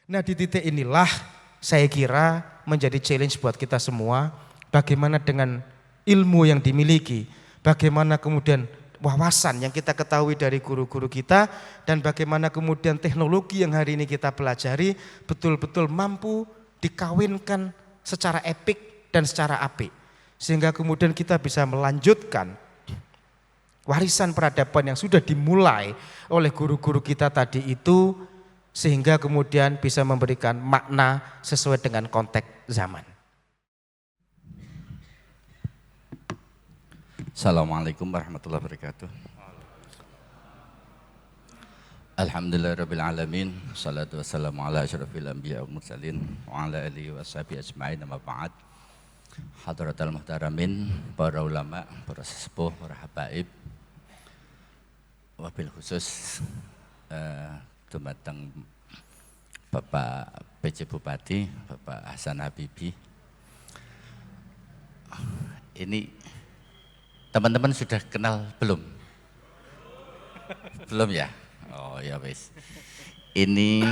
Nah di titik inilah saya kira menjadi challenge buat kita semua, bagaimana dengan ilmu yang dimiliki, bagaimana kemudian wawasan yang kita ketahui dari guru-guru kita, dan bagaimana kemudian teknologi yang hari ini kita pelajari betul-betul mampu dikawinkan secara epik dan secara apik. Sehingga kemudian kita bisa melanjutkan warisan peradaban yang sudah dimulai oleh guru-guru kita tadi itu, sehingga kemudian bisa memberikan makna sesuai dengan konteks zaman. Assalamualaikum warahmatullahi wabarakatuh. Alhamdulillahirabbil alamin, salatu wassalamu ala asyrafil anbiya wal mursalin wa ala alihi washabihi ajmain, amma ba'd. Hadratal muhtaramin, para ulama, para sesepuh, para habaib, wabil khusus dumateng Bapak PJ Bupati, Bapak Hasan Habibie. Ini teman-teman sudah kenal belum? Belum ya? Oh ya wes. Ini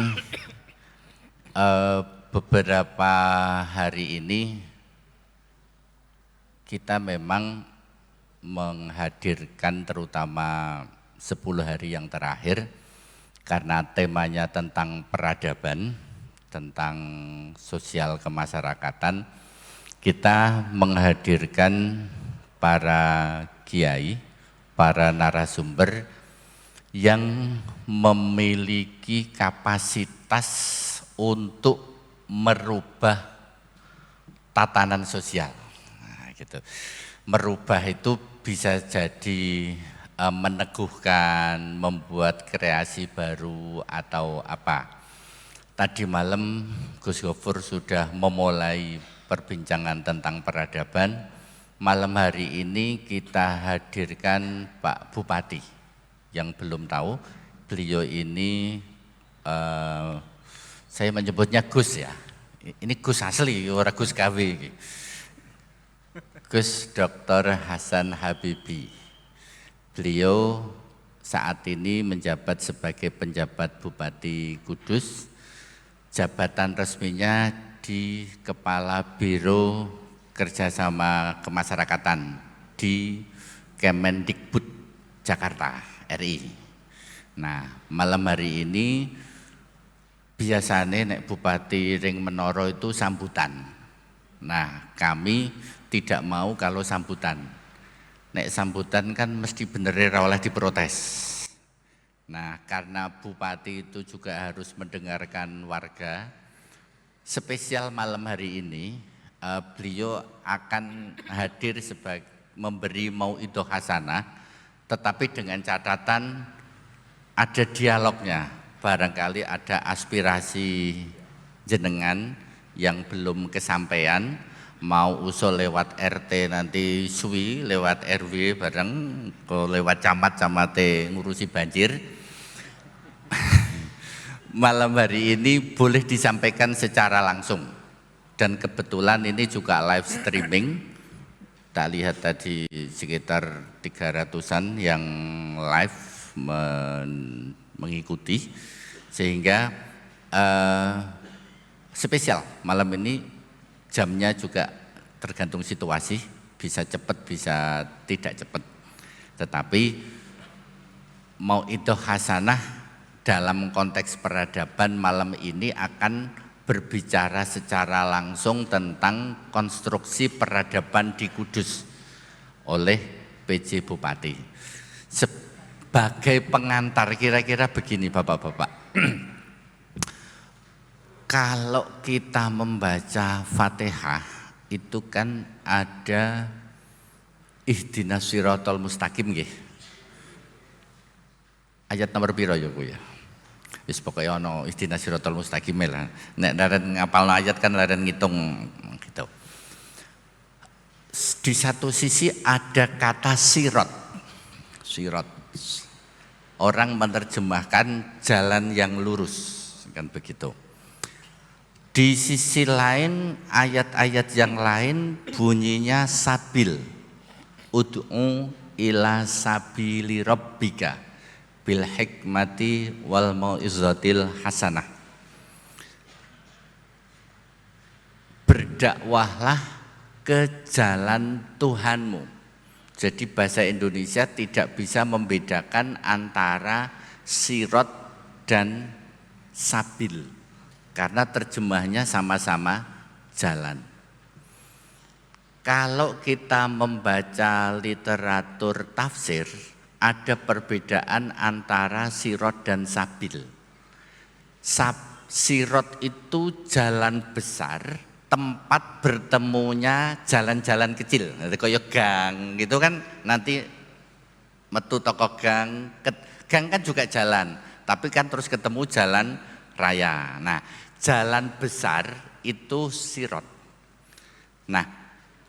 beberapa hari ini kita memang menghadirkan terutama 10 hari yang terakhir, karena temanya tentang peradaban, tentang sosial kemasyarakatan, kita menghadirkan para kiai, para narasumber yang memiliki kapasitas untuk merubah tatanan sosial. Nah, gitu. Merubah itu bisa jadi meneguhkan, membuat kreasi baru atau apa. Tadi malam Gus Gofur sudah memulai perbincangan tentang peradaban. Malam hari ini kita hadirkan Pak Bupati. Yang belum tahu, beliau ini saya menyebutnya Gus ya. Ini Gus asli, orang Gus KW. Gus Dr. Hasan Habibie. Beliau saat ini menjabat sebagai penjabat Bupati Kudus, jabatan resminya di Kepala Biro Kerjasama Kemasyarakatan di Kemendikbud Jakarta RI. Nah, malam hari ini biasanya nek Bupati Ring Menoro itu sambutan. Nah, kami tidak mau kalau sambutan. Nek sambutan kan mesti bener oleh diprotes. Nah, karena Bupati itu juga harus mendengarkan warga, spesial malam hari ini beliau akan hadir sebagai memberi mauidhah hasanah, tetapi dengan catatan ada dialognya. Barangkali ada aspirasi jenengan yang belum kesampaian, mau usul lewat RT nanti suwi, lewat RW bareng, lewat camat-camate ngurusi banjir. Malam hari ini boleh disampaikan secara langsung, dan kebetulan ini juga live streaming. Tak lihat tadi sekitar 300-an yang live mengikuti, sehingga spesial malam ini. Jamnya juga tergantung situasi, bisa cepat, bisa tidak cepat. Tetapi mauidhah hasanah dalam konteks peradaban malam ini akan berbicara secara langsung tentang konstruksi peradaban di Kudus oleh PJ Bupati. Sebagai pengantar kira-kira begini Bapak-bapak. Kalau kita membaca Fatihah itu kan ada ihdinas siratal mustaqim nggih. Ayat nomor piro ya Bu ya? Wis pokoke ana ihdinas siratal mustaqim lah. Nek laren ngapalno ayat kan laren ngitung gitu. Di satu sisi ada kata sirat. Sirat. Orang menerjemahkan jalan yang lurus, kan begitu. Di sisi lain, ayat-ayat yang lain bunyinya sabil. Ud'u ila sabili rabbika bil hikmati wal mau'izatil hasanah. berdakwahlah ke jalan Tuhanmu. Jadi bahasa Indonesia tidak bisa membedakan antara sirot dan sabil, karena terjemahnya sama-sama jalan. Kalau kita membaca literatur tafsir, ada perbedaan antara sirot dan sabil. Sirot itu jalan besar, tempat bertemunya jalan-jalan kecil. Nanti kayak gang gitu kan, nanti metu toko gang, gang kan juga jalan, tapi kan terus ketemu jalan raya. Nah, jalan besar itu sirot. Nah,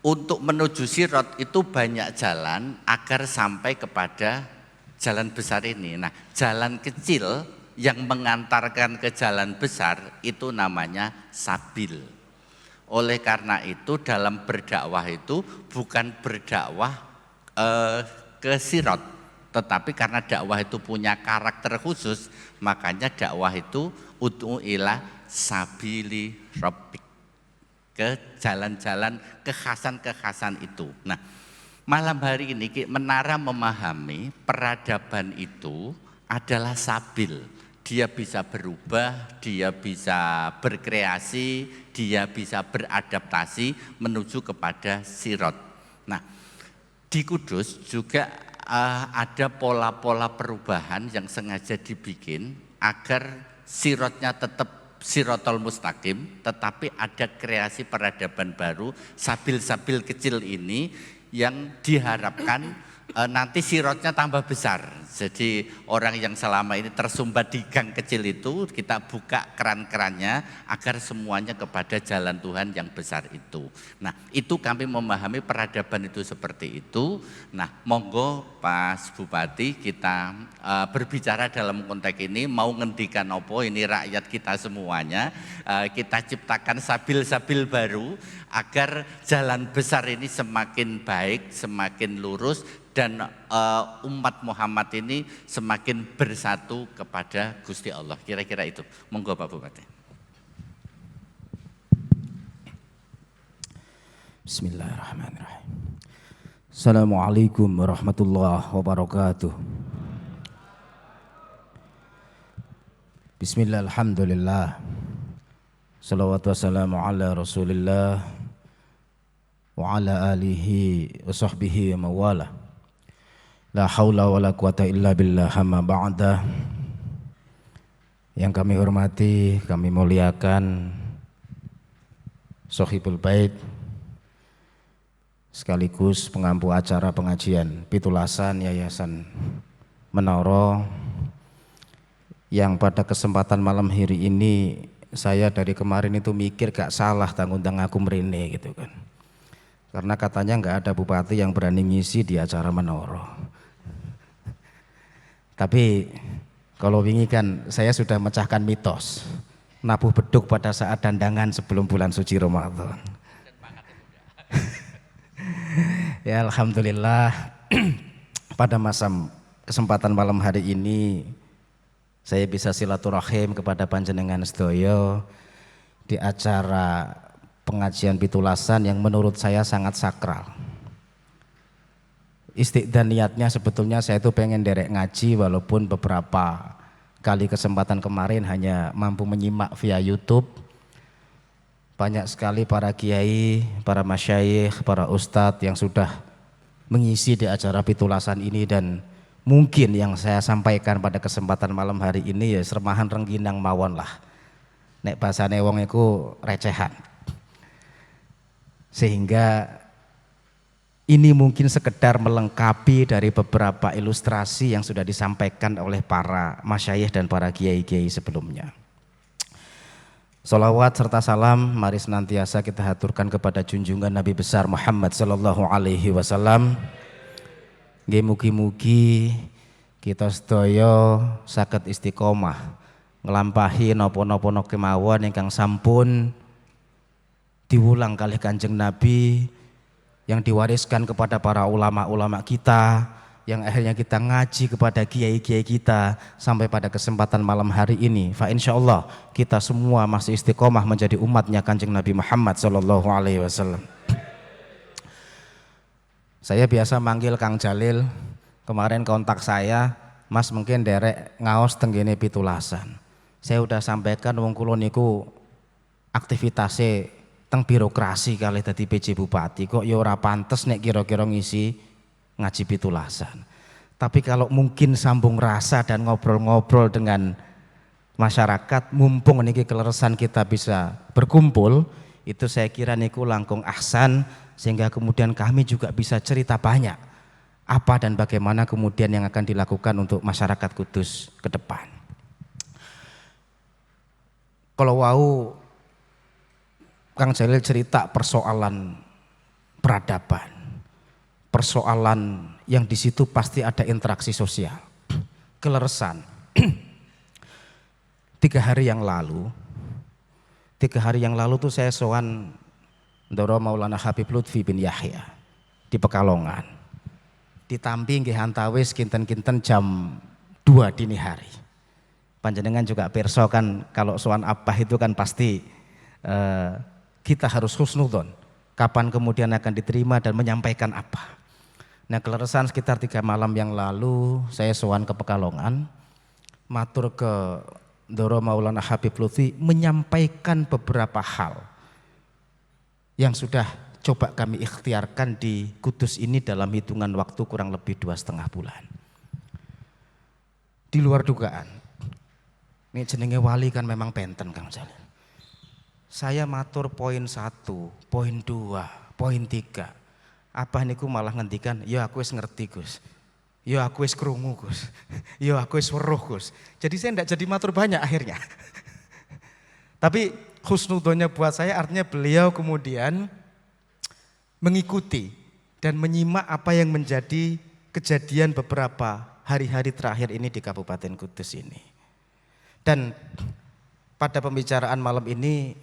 untuk menuju sirot itu banyak jalan agar sampai kepada jalan besar ini. Nah, jalan kecil yang mengantarkan ke jalan besar itu namanya sabil. Oleh karena itu dalam berdakwah itu bukan berdakwah ke sirot, tetapi karena dakwah itu punya karakter khusus, makanya dakwah itu ud'u ila sabili rabbik, ke jalan-jalan kekhasan-kekhasan itu. Nah, malam hari ini menara memahami peradaban itu adalah sabil. Dia bisa berubah, dia bisa berkreasi, dia bisa beradaptasi menuju kepada sirot. Nah, di Kudus juga ada pola-pola perubahan yang sengaja dibikin agar sirotnya tetap sirotol mustaqim, tetapi ada kreasi peradaban baru, sabil-sabil kecil ini yang diharapkan nanti sirotnya tambah besar. Jadi orang yang selama ini tersumbat di gang kecil itu, kita buka keran-kerannya agar semuanya kepada jalan Tuhan yang besar itu. Nah, itu kami memahami peradaban itu seperti itu. Nah, monggo Pak Bupati, kita berbicara dalam konteks ini, mau ngendikan opo, ini rakyat kita semuanya, kita ciptakan sabil-sabil baru agar jalan besar ini semakin baik, semakin lurus, dan umat Muhammad ini semakin bersatu kepada Gusti Allah. Kira-kira itu. Monggo Pak Bupati. Bismillahirrahmanirrahim. Assalamualaikum warahmatullahi wabarakatuh. Bismillah, alhamdulillah. Salawatu wassalamu ala rasulillah wa ala alihi wa sahbihi wa mawala. La haula wa la quwata illa billah, amma ba'da. Yang kami hormati, kami muliakan Sohibul Bait, sekaligus pengampu acara pengajian Pitulasan Yayasan Menara, yang pada kesempatan malam hari ini saya dari kemarin itu mikir gak salah ngundang aku mrene gitu kan. Karena katanya gak ada bupati yang berani ngisi di acara Menara. Tapi kalau wingi kan saya sudah mecahkan mitos nabuh beduk pada saat dandangan sebelum bulan suci Ramadan. Ya alhamdulillah pada kesempatan malam hari ini saya bisa silaturahim kepada panjenengan sedaya di acara pengajian Pitulasan yang menurut saya sangat sakral. Istiqdan niatnya sebetulnya saya itu pengen derek ngaji, walaupun beberapa kali kesempatan kemarin hanya mampu menyimak via YouTube. Banyak sekali para kiai, para masyayikh, para ustadz yang sudah mengisi di acara Pitulasan ini, dan mungkin yang saya sampaikan pada kesempatan malam hari ini ya sermahan rengginang mawon lah. Nek bahasane wong iku recehan. Sehingga ini mungkin sekedar melengkapi dari beberapa ilustrasi yang sudah disampaikan oleh para masyayikh dan para kiai-kiai sebelumnya. Salawat serta salam mari senantiasa kita haturkan kepada junjungan Nabi besar Muhammad sallallahu alaihi wasallam. Nggih mugi-mugi kita sedaya saged istiqomah nglampahi napa-napa kemawon ingkang sampun diwulang kalih Kanjeng Nabi, yang diwariskan kepada para ulama-ulama kita, yang akhirnya kita ngaji kepada kiai-kiai kita sampai pada kesempatan malam hari ini. Fa insyaallah kita semua masih istiqomah menjadi umatnya Kanjeng Nabi Muhammad sallallahu alaihi wasallam. Saya biasa manggil Kang Jalil, kemarin kontak saya, Mas mungkin derek ngaos tenggene pitulasan. Saya udah sampaikan wong kula niku aktivitasnya teng birokrasi kali dadi PJ Bupati kok ya ora pantes nek kira-kira ngisi ngaji pitulasan. Tapi kalau mungkin sambung rasa dan ngobrol-ngobrol dengan masyarakat, mumpung niki keleresan kita bisa berkumpul, itu saya kira niku langkung ahsan, sehingga kemudian kami juga bisa cerita banyak apa dan bagaimana kemudian yang akan dilakukan untuk masyarakat Kudus ke depan. Kalau wau Kang Jalil cerita persoalan peradaban, persoalan yang di situ pasti ada interaksi sosial, keleresan. 3 hari yang lalu tuh saya sowan Ndoro Maulana Habib Lutfi bin Yahya di Pekalongan. Ditampi nggih antawis kinten-kinten jam 2 dini hari. Panjenengan juga pirsa kan kalau sowan abah itu kan pasti kita harus husnudzon. Kapan kemudian akan diterima dan menyampaikan apa. Nah keleresan sekitar 3 malam yang lalu saya sowan ke Pekalongan, matur ke Ndoro Maulana Habib Lutfi menyampaikan beberapa hal yang sudah coba kami ikhtiarkan di Kudus ini dalam hitungan waktu kurang lebih 2,5 bulan. Di luar dugaan, ini jenenge wali kan memang benten Kang Jalil. Saya matur poin 1, poin 2, poin 3. Apa niku malah ngendikan, ya aku wis ngerti Gus, ya aku wis krungu Gus, ya aku wis weruh Gus. Jadi saya tidak jadi matur banyak akhirnya. Tapi husnudzonnya buat saya artinya beliau kemudian mengikuti dan menyimak apa yang menjadi kejadian beberapa hari-hari terakhir ini di Kabupaten Kudus ini. Dan pada pembicaraan malam ini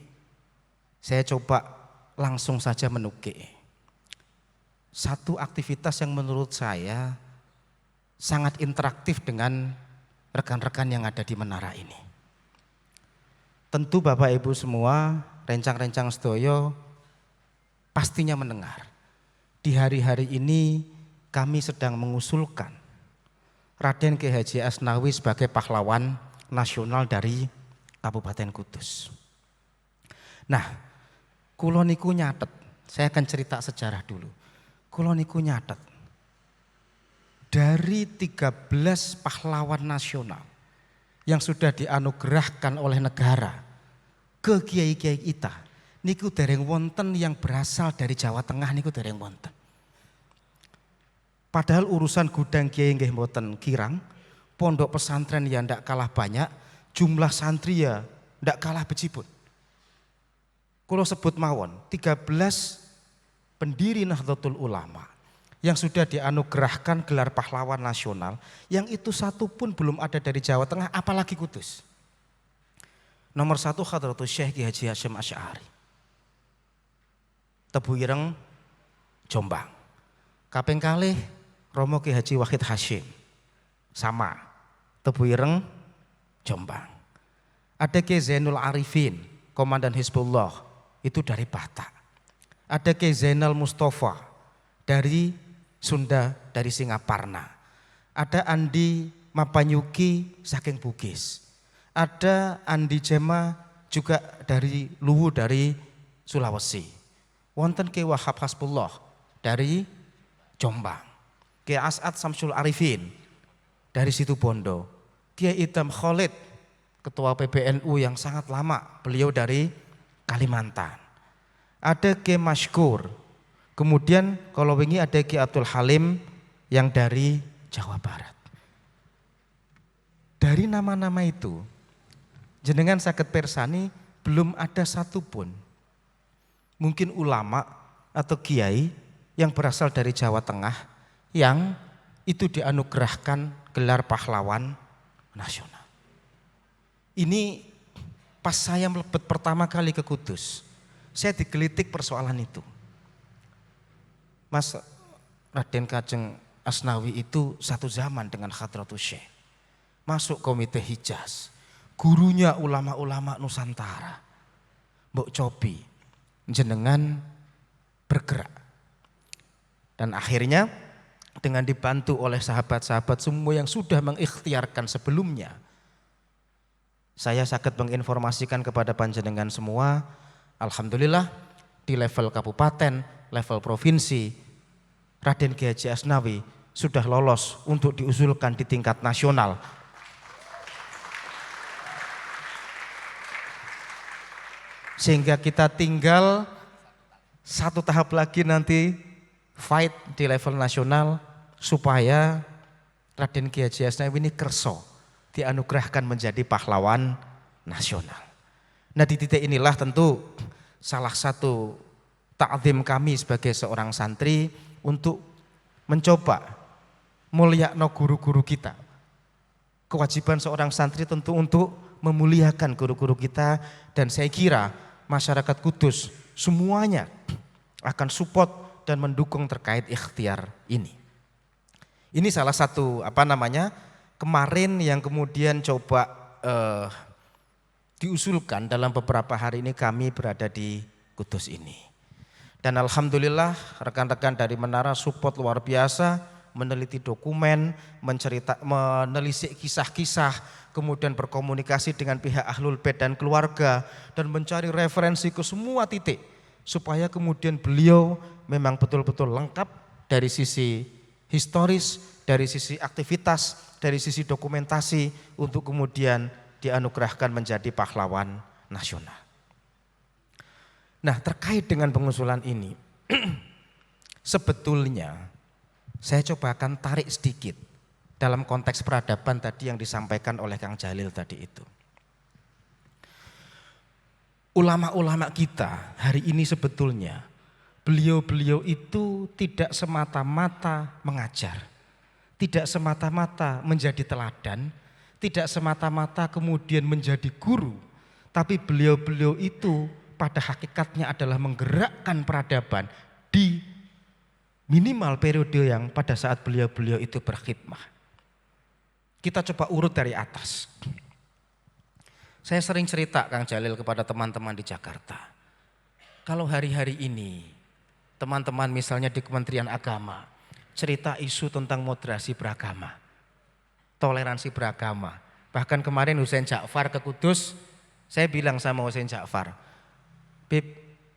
saya coba langsung saja menukik satu aktivitas yang menurut saya sangat interaktif dengan rekan-rekan yang ada di menara ini. Tentu Bapak Ibu semua, rencang-rencang sedoyo pastinya mendengar. Di hari-hari ini kami sedang mengusulkan Raden Ki Haji Asnawi sebagai pahlawan nasional dari Kabupaten Kudus. Nah, kulo niku nyatet, saya akan cerita sejarah dulu. Kulo niku nyatet dari 13 pahlawan nasional yang sudah dianugerahkan oleh negara ke kiai-kiai kita, niku dereng wonten yang berasal dari Jawa Tengah niku dereng wonten. Padahal urusan gudang kiai nggih mboten kirang, pondok pesantren ya ndak kalah banyak, jumlah santri ya ndak kalah bejibun. Kulo sebut mawon 13 pendiri Nahdlatul Ulama yang sudah dianugerahkan gelar pahlawan nasional, yang itu satu pun belum ada dari Jawa Tengah, apalagi Kudus. Nomor 1 Hadratus Syekh Ki Haji Hasyim Asy'ari, Tebu Ireng, Jombang. Kaping kalih Romo Ki Haji Wahid Hasyim, sama, Tebu Ireng, Jombang. Ada Ki Zainul Arifin, Komandan Hizbullah, itu dari Batak. Ada Ki Zainal Mustafa dari Sunda, dari Singaparna. Ada Andi Mapanyuki saking Bugis. Ada Andi Jema juga dari Luwu, dari Sulawesi. Wonten Ki Wahab Hasbullah dari Jombang. Ki As'ad Samsul Arifin dari Situbondo. Ki Idam Khalid, ketua PBNU yang sangat lama, beliau dari Kalimantan. Ada Ki Masykur, kemudian kalau wingi ada Ki Abdul Halim yang dari Jawa Barat. Dari nama-nama itu, jenengan saged pirsani belum ada satupun mungkin ulama atau kiai yang berasal dari Jawa Tengah yang itu dianugerahkan gelar pahlawan nasional. Ini pas saya melebet pertama kali ke Kudus, saya digelitik persoalan itu. Mas Raden Kajeng Asnawi itu satu zaman dengan Hadratus Syekh. Masuk komite Hijaz. Gurunya ulama-ulama Nusantara. Mbok Cobi, jenengan bergerak. Dan akhirnya dengan dibantu oleh sahabat-sahabat semua yang sudah mengikhtiarkan sebelumnya, saya sakit menginformasikan kepada panjenengan semua, alhamdulillah di level kabupaten, level provinsi, Raden Kiai Haji Asnawi sudah lolos untuk diusulkan di tingkat nasional. Sehingga kita tinggal satu tahap lagi nanti fight di level nasional supaya Raden Kiai Haji Asnawi ini kerso dianugerahkan menjadi pahlawan nasional. Nah di titik inilah tentu salah satu ta'zim kami sebagai seorang santri untuk mencoba mulyakno guru-guru kita. Kewajiban seorang santri tentu untuk memuliakan guru-guru kita, dan saya kira masyarakat Kudus semuanya akan support dan mendukung terkait ikhtiar ini. Ini salah satu kemarin yang kemudian coba diusulkan dalam beberapa hari ini kami berada di Kudus ini. Dan alhamdulillah rekan-rekan dari Menara support luar biasa, meneliti dokumen, menelisik kisah-kisah, kemudian berkomunikasi dengan pihak Ahlul Bait dan keluarga, dan mencari referensi ke semua titik supaya kemudian beliau memang betul-betul lengkap dari sisi historis, dari sisi aktivitas, dari sisi dokumentasi untuk kemudian dianugerahkan menjadi pahlawan nasional. Nah, terkait dengan pengusulan ini sebetulnya saya coba akan tarik sedikit dalam konteks peradaban tadi yang disampaikan oleh Kang Jalil tadi itu. Ulama-ulama kita hari ini sebetulnya beliau-beliau itu tidak semata-mata mengajar, tidak semata-mata menjadi teladan, tidak semata-mata kemudian menjadi guru, tapi beliau-beliau itu pada hakikatnya adalah menggerakkan peradaban di minimal periode yang pada saat beliau-beliau itu berkhidmah. Kita coba urut dari atas. Saya sering cerita Kang Jalil kepada teman-teman di Jakarta. Kalau hari-hari ini teman-teman misalnya di Kementerian Agama cerita isu tentang moderasi beragama, toleransi beragama. Bahkan kemarin Hussein Ja'far ke Kudus, saya bilang sama Hussein Ja'far, Bib,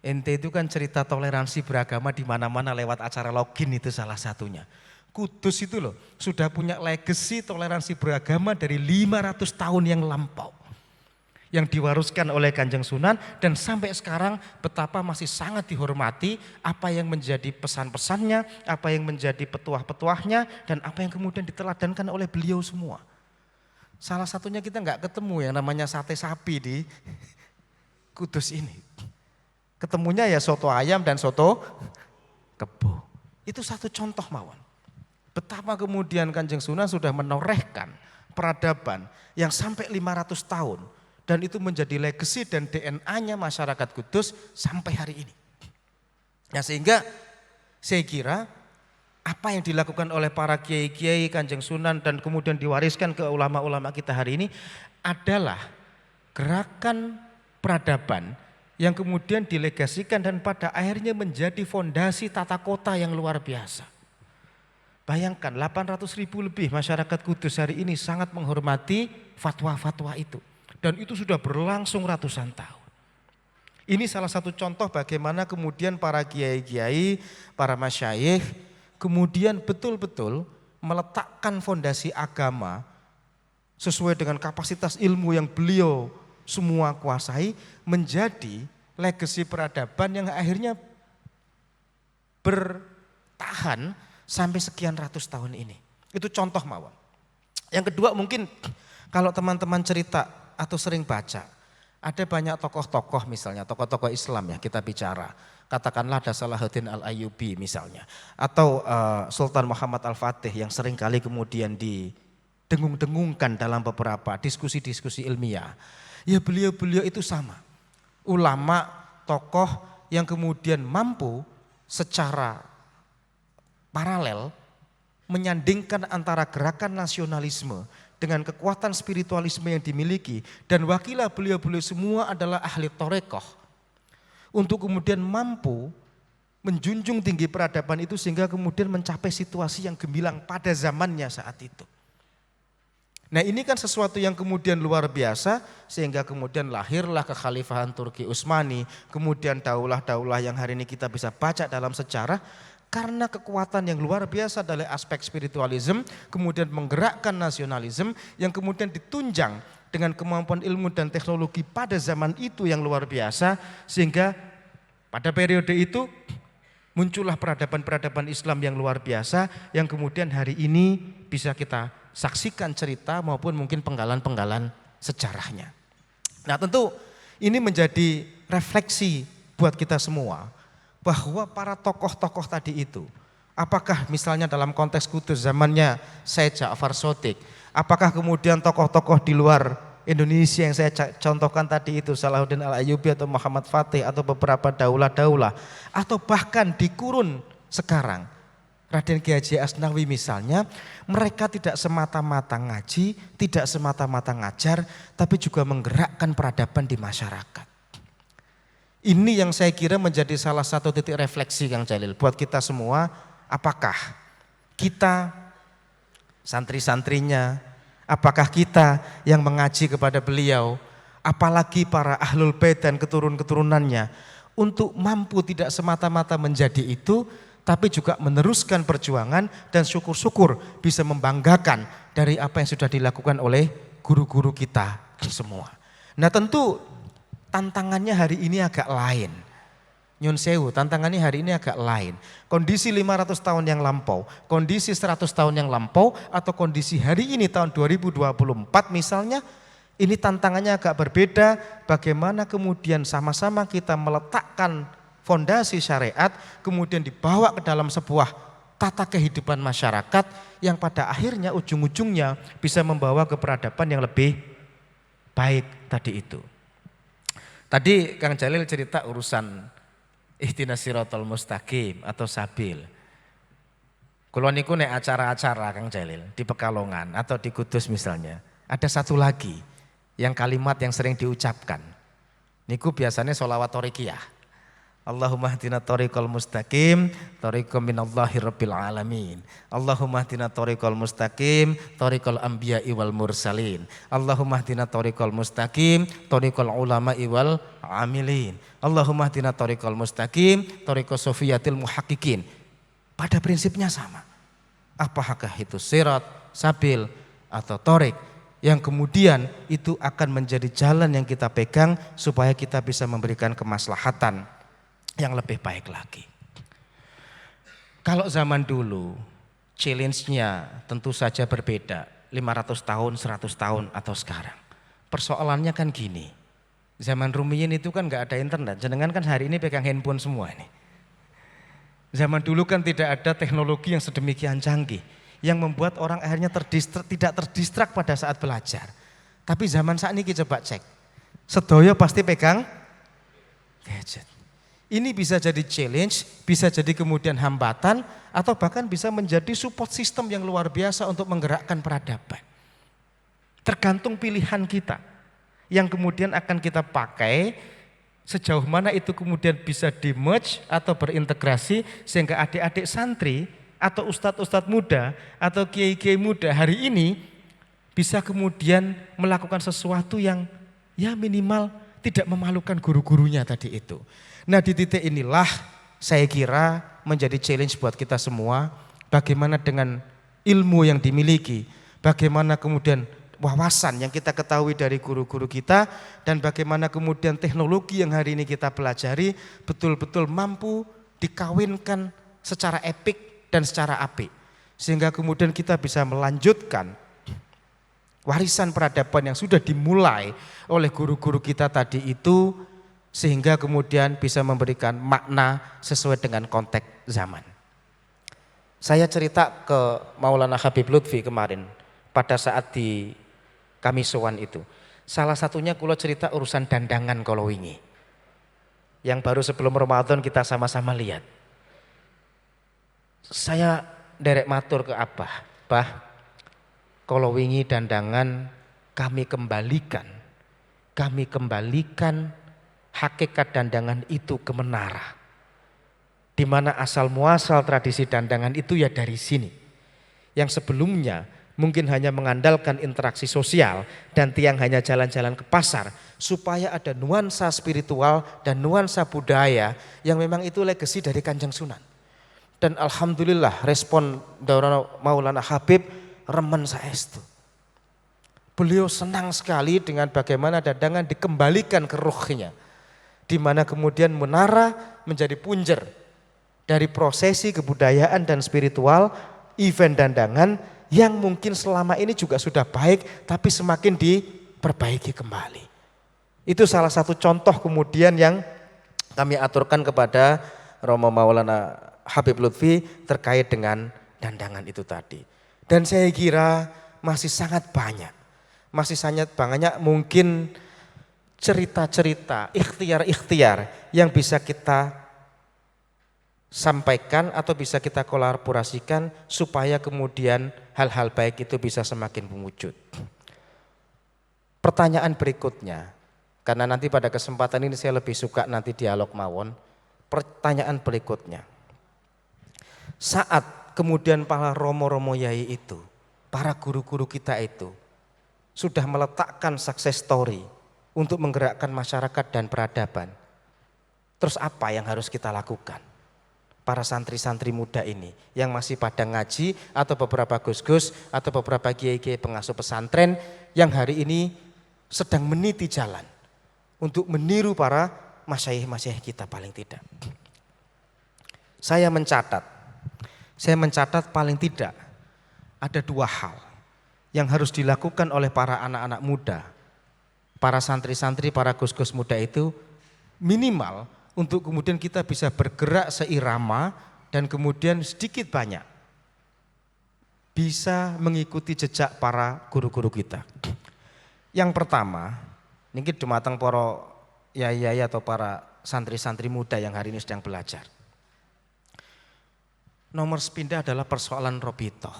ente itu kan cerita toleransi beragama di mana-mana lewat acara login itu salah satunya. Kudus itu loh sudah punya legacy toleransi beragama dari 500 tahun yang lampau. Yang diwaruskan oleh Kanjeng Sunan, dan sampai sekarang betapa masih sangat dihormati apa yang menjadi pesan-pesannya, apa yang menjadi petuah-petuahnya, dan apa yang kemudian diteladankan oleh beliau semua. Salah satunya kita nggak ketemu yang namanya sate sapi di Kudus ini. Ketemunya ya soto ayam dan soto kebo. Itu satu contoh mawon. Betapa kemudian Kanjeng Sunan sudah menorehkan peradaban yang sampai 500 tahun. Dan itu menjadi legacy dan DNA-nya masyarakat Kudus sampai hari ini. Nah sehingga saya kira apa yang dilakukan oleh para kiai-kiai Kanjeng Sunan dan kemudian diwariskan ke ulama-ulama kita hari ini adalah gerakan peradaban yang kemudian dilegasikan dan pada akhirnya menjadi fondasi tata kota yang luar biasa. Bayangkan 800.000 lebih masyarakat Kudus hari ini sangat menghormati fatwa-fatwa itu. Dan itu sudah berlangsung ratusan tahun. Ini salah satu contoh bagaimana kemudian para kiai-kiai, para masyayikh kemudian betul-betul meletakkan fondasi agama sesuai dengan kapasitas ilmu yang beliau semua kuasai, menjadi legacy peradaban yang akhirnya bertahan sampai sekian ratus tahun ini. Itu contoh mawon. Yang kedua mungkin kalau teman-teman cerita atau sering baca, ada banyak tokoh-tokoh misalnya, tokoh-tokoh Islam ya kita bicara. Katakanlah ada Salahuddin Al-Ayyubi misalnya. Atau Sultan Muhammad Al-Fatih yang sering kali kemudian didengung-dengungkan dalam beberapa diskusi-diskusi ilmiah. Ya beliau-beliau itu sama, ulama, tokoh yang kemudian mampu secara paralel menyandingkan antara gerakan nasionalisme dengan kekuatan spiritualisme yang dimiliki, dan wakilah beliau-beliau semua adalah ahli torekoh, untuk kemudian mampu menjunjung tinggi peradaban itu sehingga kemudian mencapai situasi yang gemilang pada zamannya saat itu. Nah ini kan sesuatu yang kemudian luar biasa, sehingga kemudian lahirlah kekhalifahan Turki Utsmani, kemudian daulah-daulah yang hari ini kita bisa baca dalam sejarah, karena kekuatan yang luar biasa dari aspek spiritualisme, kemudian menggerakkan nasionalisme yang kemudian ditunjang dengan kemampuan ilmu dan teknologi pada zaman itu yang luar biasa, sehingga pada periode itu muncullah peradaban-peradaban Islam yang luar biasa yang kemudian hari ini bisa kita saksikan cerita maupun mungkin penggalan-penggalan sejarahnya. Nah tentu ini menjadi refleksi buat kita semua bahwa para tokoh-tokoh tadi itu, apakah misalnya dalam konteks kudus zamannya Syed Ja'far Shodiq, apakah kemudian tokoh-tokoh di luar Indonesia yang saya contohkan tadi itu, Salahuddin Al-Ayyubi atau Muhammad Fatih atau beberapa daulah-daulah, atau bahkan di kurun sekarang Raden Kiai Haji Asnawi misalnya, mereka tidak semata-mata ngaji, tidak semata-mata ngajar, tapi juga menggerakkan peradaban di masyarakat. Ini yang saya kira menjadi salah satu titik refleksi Kang Jalil buat kita semua. Apakah kita santri-santrinya, apakah kita yang mengaji kepada beliau, apalagi para ahlul bait dan keturunan-keturunannya, untuk mampu tidak semata-mata menjadi itu, tapi juga meneruskan perjuangan dan syukur-syukur bisa membanggakan dari apa yang sudah dilakukan oleh guru-guru kita semua. Nah tentu tantangannya hari ini agak lain. Nyun sewu, tantangannya hari ini agak lain. Kondisi 500 tahun yang lampau, kondisi 100 tahun yang lampau, atau kondisi hari ini tahun 2024 misalnya, ini tantangannya agak berbeda. Bagaimana kemudian sama-sama kita meletakkan fondasi syariat, kemudian dibawa ke dalam sebuah tata kehidupan masyarakat yang pada akhirnya ujung-ujungnya bisa membawa ke peradaban yang lebih baik tadi itu. Tadi Kang Jalil cerita urusan ihdinas siratal mustaqim atau sabil. Kulo niku nek acara-acara Kang Jalil di Pekalongan atau di Kudus misalnya, ada satu lagi yang kalimat yang sering diucapkan. Niku biasanya sholawat thorikiyah. Allahumma hdina thoriqal mustaqim, thoriqam minallahi rabbil alamin. Allahumma hdina thoriqal mustaqim, thoriqal anbiya'i wal mursalin. Allahumma hdina thoriqal mustaqim, thoriqal ulama'i wal amilin. Allahumma hdina thoriqal mustaqim, thoriqas sofiyatil muhaqqiqin. Pada prinsipnya sama. Apakah itu sirat, sabil, atau thoriq, yang kemudian itu akan menjadi jalan yang kita pegang supaya kita bisa memberikan kemaslahatan yang lebih baik lagi. Kalau zaman dulu challenge-nya tentu saja berbeda, 500 tahun, 100 tahun atau sekarang. Persoalannya kan gini, zaman Rumiyin itu kan gak ada internet, jenengan kan hari ini pegang handphone semua ini. Zaman dulu kan tidak ada teknologi yang sedemikian canggih, yang membuat orang akhirnya tidak terdistrak pada saat belajar. Tapi zaman saat ini coba cek, sedoyo pasti pegang gadget. Ini bisa jadi challenge, bisa jadi kemudian hambatan, atau bahkan bisa menjadi support system yang luar biasa untuk menggerakkan peradaban. Tergantung pilihan kita yang kemudian akan kita pakai, sejauh mana itu kemudian bisa di-merge atau berintegrasi sehingga adik-adik santri atau ustadz-ustadz muda atau kiai-kiai muda hari ini bisa kemudian melakukan sesuatu yang ya minimal tidak memalukan guru-gurunya tadi itu. Nah di titik inilah saya kira menjadi challenge buat kita semua, bagaimana dengan ilmu yang dimiliki, bagaimana kemudian wawasan yang kita ketahui dari guru-guru kita, dan bagaimana kemudian teknologi yang hari ini kita pelajari betul-betul mampu dikawinkan secara epik dan secara apik, sehingga kemudian kita bisa melanjutkan warisan peradaban yang sudah dimulai oleh guru-guru kita tadi itu, sehingga kemudian bisa memberikan makna sesuai dengan konteks zaman. Saya cerita ke Maulana Habib Lutfi kemarin pada saat di Kamisowan itu. Salah satunya kulo cerita urusan dandangan kalau wingi, yang baru sebelum Ramadan kita sama-sama lihat. Saya derek matur ke Abah, Bah, kalau wingi dandangan kami kembalikan hakikat dandangan itu ke menara. Di mana asal muasal tradisi dandangan itu ya dari sini. Yang sebelumnya mungkin hanya mengandalkan interaksi sosial dan tiang hanya jalan-jalan ke pasar, supaya ada nuansa spiritual dan nuansa budaya yang memang itu legasi dari Kanjeng Sunan. Dan alhamdulillah respon Daurah Maulana Habib remen saestu. Beliau senang sekali dengan bagaimana dandangan dikembalikan ke ruhnya, di mana kemudian menara menjadi punjer dari prosesi kebudayaan dan spiritual event dandangan yang mungkin selama ini juga sudah baik tapi semakin diperbaiki kembali. Itu salah satu contoh kemudian yang kami aturkan kepada Romo Maulana Habib Lutfi terkait dengan dandangan itu tadi. Dan saya kira masih sangat banyak mungkin cerita-cerita, ikhtiar-ikhtiar yang bisa kita sampaikan atau bisa kita kolaborasikan supaya kemudian hal-hal baik itu bisa semakin mewujud. Pertanyaan berikutnya, karena nanti pada kesempatan ini saya lebih suka nanti dialog mawon. Pertanyaan berikutnya, saat kemudian para romo-romo yai itu, para guru-guru kita itu sudah meletakkan success story untuk menggerakkan masyarakat dan peradaban, terus apa yang harus kita lakukan? Para santri-santri muda ini yang masih pada ngaji atau beberapa gus-gus atau beberapa kiai-kiai pengasuh pesantren yang hari ini sedang meniti jalan untuk meniru para masyayikh-masyayikh kita paling tidak. Saya mencatat paling tidak ada dua hal yang harus dilakukan oleh para anak-anak muda, para santri-santri, para gus-gus muda itu minimal untuk kemudian kita bisa bergerak seirama dan kemudian sedikit banyak bisa mengikuti jejak para guru-guru kita. Yang pertama, niki dumateng para yai-yai atau para santri-santri muda yang hari ini sedang belajar. Nomor sepindah adalah persoalan robitoh.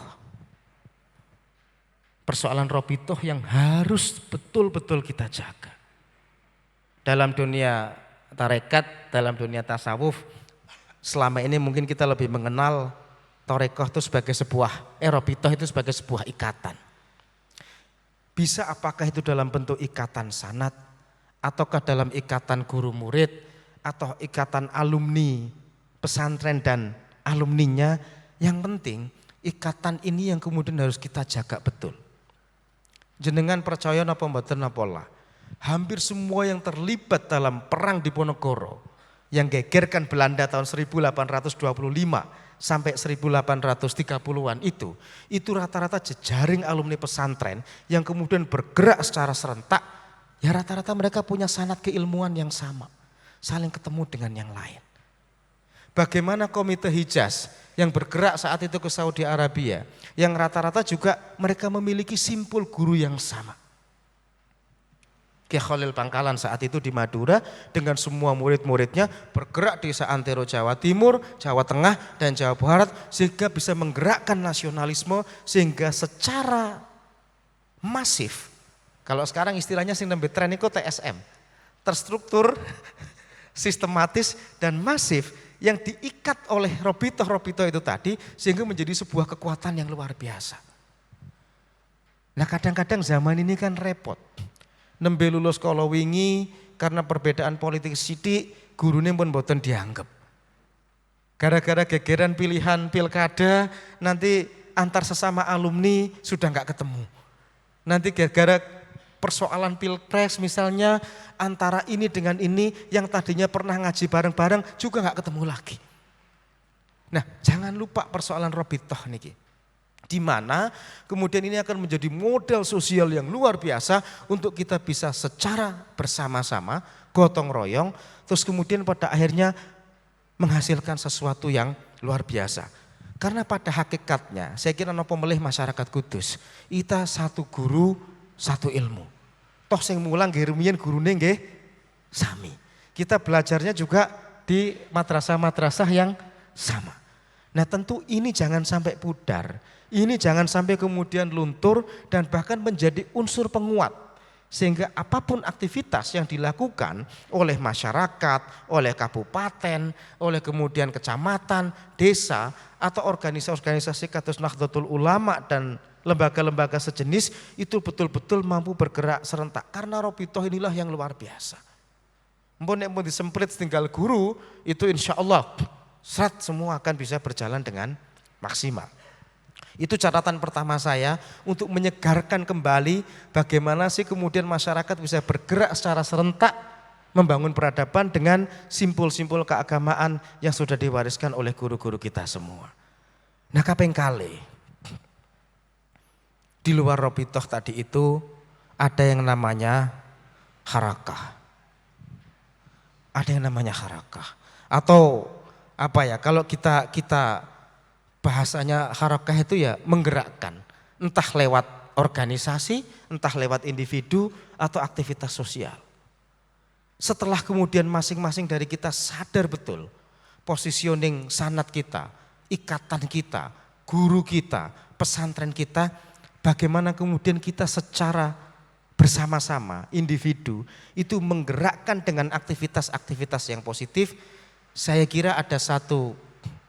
Persoalan robitoh yang harus betul-betul kita jaga. Dalam dunia tarekat, dalam dunia tasawuf, selama ini mungkin kita lebih mengenal tarekoh itu sebagai sebuah, robitoh itu sebagai sebuah ikatan. Bisa apakah itu dalam bentuk ikatan sanad, ataukah dalam ikatan guru murid, atau ikatan alumni pesantren dan alumninya, yang penting ikatan ini yang kemudian harus kita jaga betul. Jenengan percaya napa mboten napa lah, hampir semua yang terlibat dalam perang Diponegoro yang gegerkan Belanda tahun 1825 sampai 1830-an itu rata-rata jejaring alumni pesantren yang kemudian bergerak secara serentak, ya rata-rata mereka punya sanad keilmuan yang sama, saling ketemu dengan yang lain. Bagaimana Komite Hijaz yang bergerak saat itu ke Saudi Arabia, yang rata-rata juga mereka memiliki simpul guru yang sama. Ki Khalil Bangkalan saat itu di Madura dengan semua murid-muridnya bergerak di seantero Jawa Timur, Jawa Tengah dan Jawa Barat sehingga bisa menggerakkan nasionalisme sehingga secara masif, kalau sekarang istilahnya sing nembe tren iku TSM, terstruktur, sistematis dan masif yang diikat oleh robitoh-robitoh itu tadi sehingga menjadi sebuah kekuatan yang luar biasa. Nah kadang-kadang zaman ini kan repot. Nembe lulus kala wingi karena perbedaan politik sithik gurune pun mboten dianggap. Gara-gara gegeran pilihan pilkada nanti antar sesama alumni sudah enggak ketemu. Nanti gara-gara persoalan pilpres misalnya antara ini dengan ini yang tadinya pernah ngaji bareng-bareng juga enggak ketemu lagi. Nah, jangan lupa persoalan robitoh niki. Di mana kemudian ini akan menjadi model sosial yang luar biasa untuk kita bisa secara bersama-sama gotong royong terus kemudian pada akhirnya menghasilkan sesuatu yang luar biasa. Karena pada hakikatnya saya kira napa melih masyarakat Kudus, kita satu guru, satu ilmu. Toh sing mulang nggih rumiyin gurune nggih sami. Kita belajarnya juga di madrasah-madrasah yang sama. Nah tentu ini jangan sampai pudar, ini jangan sampai kemudian luntur dan bahkan menjadi unsur penguat. Sehingga apapun aktivitas yang dilakukan oleh masyarakat, oleh kabupaten, oleh kemudian kecamatan, desa, atau organisasi-organisasi Kados Nahdlatul Ulama dan lembaga-lembaga sejenis itu betul-betul mampu bergerak serentak. Karena Robitoh inilah yang luar biasa. Mpun disemprit tinggal guru itu insya Allah semua akan bisa berjalan dengan maksimal. Itu catatan pertama saya untuk menyegarkan kembali bagaimana sih kemudian masyarakat bisa bergerak secara serentak membangun peradaban dengan simpul-simpul keagamaan yang sudah diwariskan oleh guru-guru kita semua. Nah kaping kali di luar Robitoh tadi itu ada yang namanya harakah. Ada yang namanya harakah atau apa ya kalau kita bahasanya harakah itu ya menggerakkan, entah lewat organisasi, entah lewat individu atau aktivitas sosial. Setelah kemudian masing-masing dari kita sadar betul positioning sanat kita, ikatan kita, guru kita, pesantren kita, bagaimana kemudian kita secara bersama-sama individu itu menggerakkan dengan aktivitas-aktivitas yang positif. Saya kira ada satu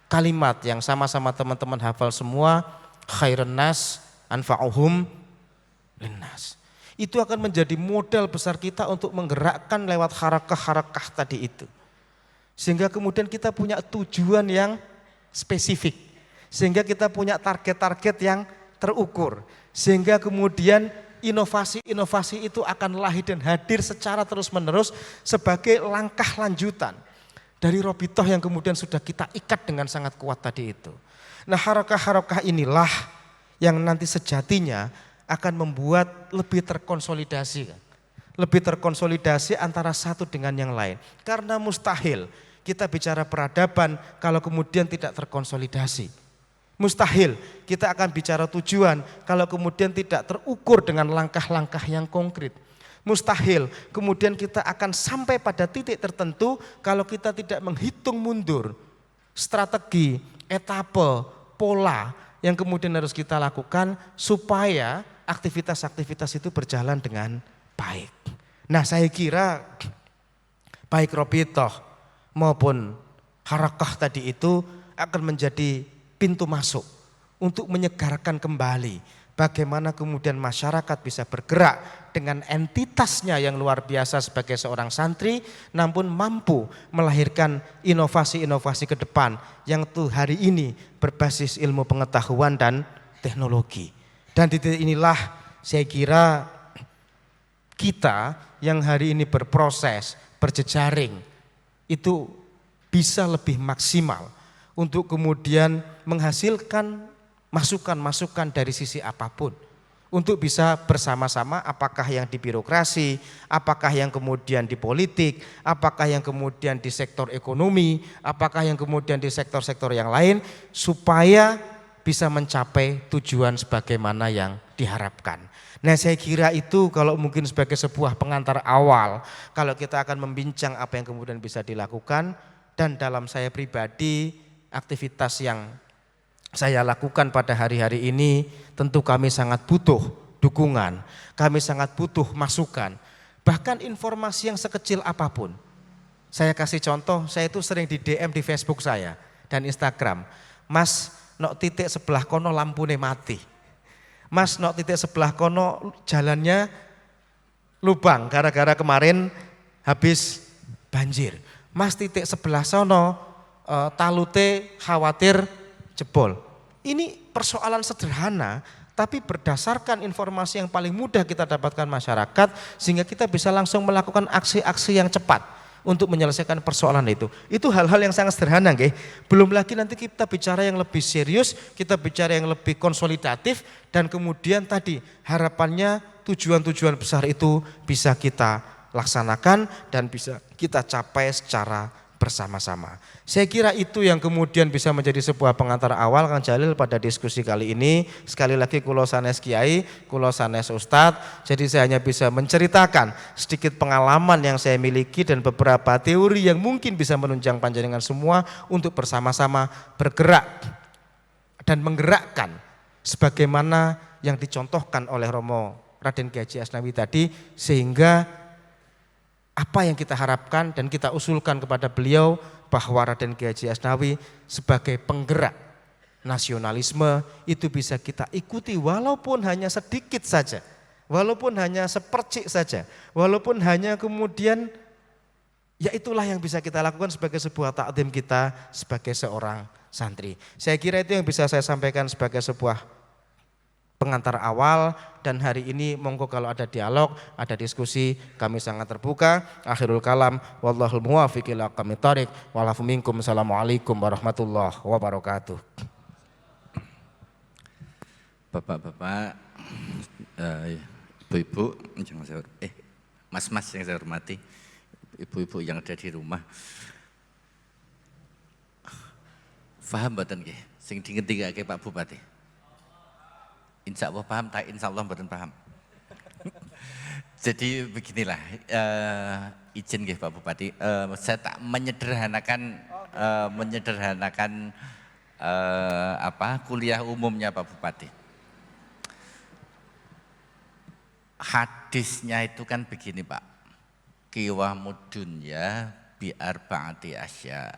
kalimat yang sama-sama teman-teman hafal semua, khairun nas anfa'uhum linnas. Itu akan menjadi modal besar kita untuk menggerakkan lewat harakah-harakah tadi itu. Sehingga kemudian kita punya tujuan yang spesifik. Sehingga kita punya target-target yang terukur. Sehingga kemudian inovasi-inovasi itu akan lahir dan hadir secara terus-menerus sebagai langkah lanjutan dari Robitoh yang kemudian sudah kita ikat dengan sangat kuat tadi itu. Nah harakah-harakah inilah yang nanti sejatinya akan membuat lebih terkonsolidasi. Lebih terkonsolidasi antara satu dengan yang lain. Karena mustahil kita bicara peradaban kalau kemudian tidak terkonsolidasi. Mustahil kita akan bicara tujuan kalau kemudian tidak terukur dengan langkah-langkah yang konkret. Mustahil kemudian kita akan sampai pada titik tertentu kalau kita tidak menghitung mundur strategi, etape, pola yang kemudian harus kita lakukan supaya aktivitas-aktivitas itu berjalan dengan baik. Nah saya kira baik Robitoh maupun harakah tadi itu akan menjadi pintu masuk untuk menyegarkan kembali bagaimana kemudian masyarakat bisa bergerak dengan entitasnya yang luar biasa sebagai seorang santri, namun mampu melahirkan inovasi-inovasi ke depan yang tuh hari ini berbasis ilmu pengetahuan dan teknologi. Dan di titik inilah saya kira kita yang hari ini berproses, berjejaring, itu bisa lebih maksimal untuk kemudian menghasilkan masukan-masukan dari sisi apapun. Untuk bisa bersama-sama apakah yang di birokrasi, apakah yang kemudian di politik, apakah yang kemudian di sektor ekonomi, apakah yang kemudian di sektor-sektor yang lain, supaya bisa mencapai tujuan sebagaimana yang diharapkan. Nah saya kira itu kalau mungkin sebagai sebuah pengantar awal, kalau kita akan membincang apa yang kemudian bisa dilakukan, dan dalam saya pribadi aktivitas yang saya lakukan pada hari-hari ini tentu kami sangat butuh dukungan, kami sangat butuh masukan, bahkan informasi yang sekecil apapun. Saya kasih contoh, saya itu sering di DM di Facebook saya dan Instagram, Mas nok titik sebelah kono lampune mati, Mas nok titik sebelah kono jalannya lubang gara-gara kemarin habis banjir, Mas titik sebelah sono talute khawatir jebol. Ini persoalan sederhana, tapi berdasarkan informasi yang paling mudah kita dapatkan masyarakat, sehingga kita bisa langsung melakukan aksi-aksi yang cepat untuk menyelesaikan persoalan itu. Itu hal-hal yang sangat sederhana, nggih. Belum lagi nanti kita bicara yang lebih serius, kita bicara yang lebih konsolidatif, dan kemudian tadi harapannya tujuan-tujuan besar itu bisa kita laksanakan dan bisa kita capai secara bersama-sama. Saya kira itu yang kemudian bisa menjadi sebuah pengantar awal Kang Jalil pada diskusi kali ini. Sekali lagi kulo sanes kiai, kulo sanes ustadz, jadi saya hanya bisa menceritakan sedikit pengalaman yang saya miliki dan beberapa teori yang mungkin bisa menunjang panjenengan semua untuk bersama-sama bergerak dan menggerakkan sebagaimana yang dicontohkan oleh Romo Raden Kiai Haji Asnawi tadi, sehingga apa yang kita harapkan dan kita usulkan kepada beliau bahwa Raden Kiai Haji Asnawi sebagai penggerak nasionalisme itu bisa kita ikuti walaupun hanya sedikit saja, walaupun hanya sepercik saja, walaupun hanya kemudian ya itulah yang bisa kita lakukan sebagai sebuah takdim kita sebagai seorang santri. Saya kira itu yang bisa saya sampaikan sebagai sebuah pengantar awal, dan hari ini monggo kalau ada dialog, ada diskusi, kami sangat terbuka. Akhirul kalam, wallahul muwaffiq ila aqwamit thoriq, walafu minkum. Assalamualaikum warahmatullahi wabarakatuh. Bapak-bapak, ibu-ibu, mas-mas yang saya hormati, ibu-ibu yang ada di rumah, paham mboten nggih sing dingendikake Pak Bupati? Insya Allah paham, tak insya Allah mboten paham. Jadi beginilah, izin nggih Pak Bupati, saya tak menyederhanakan kuliah umumnya Pak Bupati. Hadisnya itu kan begini Pak, qiwamud dunya bi arba'ati asya,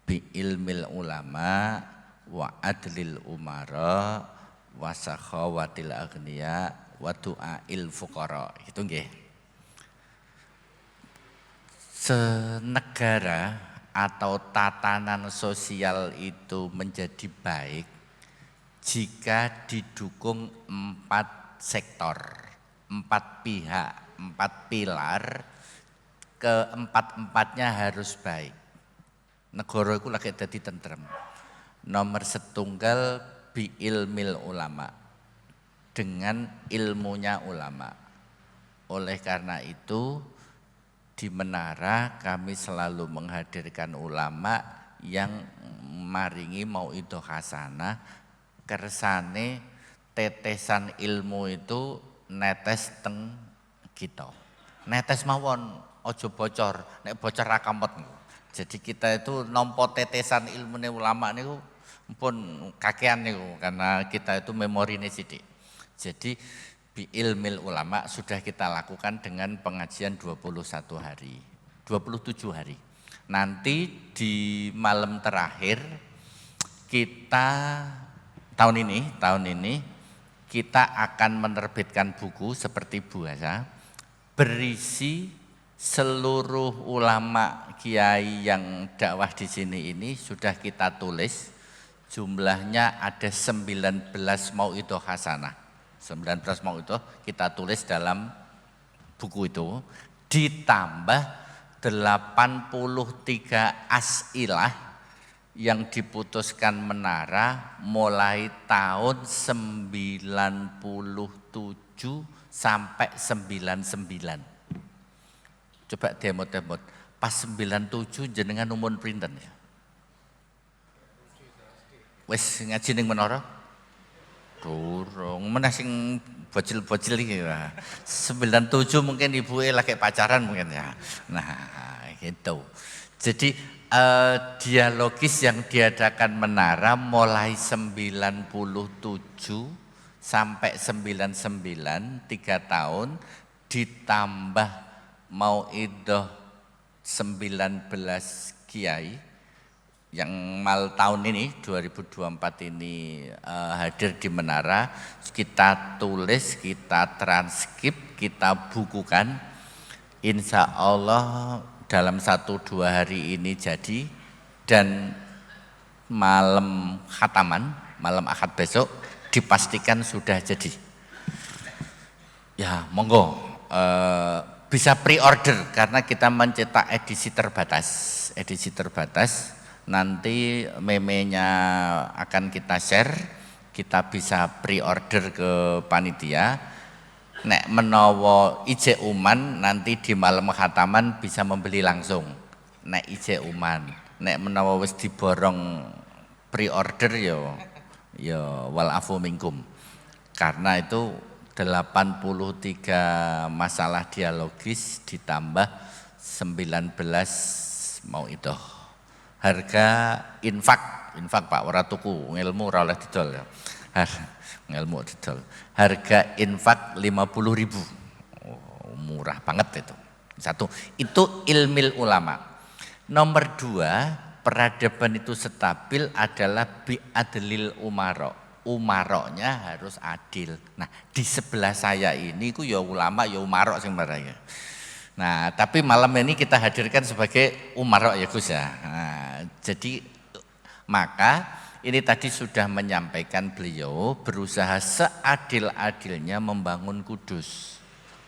bi ilmil ulama wa adlil umara wa sakhawatil aghniya wa du'ail fuqara. Itu nggih. Senegara atau tatanan sosial itu menjadi baik jika didukung 4 sektor, 4 pihak, 4 pilar, keempat-empatnya harus baik. Negara itu lagi dadi tentrem. Nomor setunggal bi ilmil ulama, dengan ilmunya ulama. Oleh karena itu di Menara kami selalu menghadirkan ulama yang maringi mauidhah hasanah, kersane tetesan ilmu itu netes teng kita. Netes mawon, ojo bocor, nek bocor ra kamot. Jadi kita itu nampa tetesan ilmune ulama niku pun kakean niku, karena kita itu memorine sithik. Jadi bi ilmil ulama sudah kita lakukan dengan pengajian 21 hari, 27 hari. Nanti di malam terakhir kita tahun ini kita akan menerbitkan buku seperti biasa berisi seluruh ulama kiai yang dakwah di sini ini sudah kita tulis. Jumlahnya ada 19 mauidhah hasanah. 19 mauidhah kita tulis dalam buku itu, ditambah 83 as'ilah yang diputuskan Menara mulai tahun 97 sampai 99. Coba demot-demot, pas 97 jenengan umur printen ya? Wes ngaji ning Menara? Durung, meneh sing bocil-bocil iki. 97 mungkin ibuke lagi pacaran mungkin ya. Nah, gitu. Jadi dialogis yang diadakan Menara mulai 97 sampai 99, 3 tahun, ditambah mauidhah 19 kiai yang tahun ini 2024 ini hadir di Menara. Kita tulis, kita transkrip, kita bukukan. Insya Allah dalam 1-2 hari ini jadi, dan malam khataman, malam Ahad besok dipastikan sudah jadi. Ya monggo bisa pre-order karena kita mencetak edisi terbatas. Nanti memenya akan kita share, kita bisa pre-order ke panitia. Nek menawa ijek uman nanti di malam khataman bisa membeli langsung. nek ije uman, nek menawa wis diborong pre-order ya wal afu minkum. Karena itu 83 masalah dialogis ditambah 19 mau itu. Harga infak Pak ora tuku, ngilmu ora oleh didol ya. Ngilmu didol. Harga infak 50.000. Oh, murah banget itu. Satu, itu ilmil ulama. Nomor 2, peradaban itu stabil adalah bi'adlil umaro. Umaroknya harus adil. Nah, di sebelah saya ini ku ya ulama ya umarok sing marah ya. Nah, tapi malam ini kita hadirkan sebagai umarok ya Gus ya. Nah, jadi maka ini tadi sudah menyampaikan beliau berusaha seadil-adilnya membangun Kudus.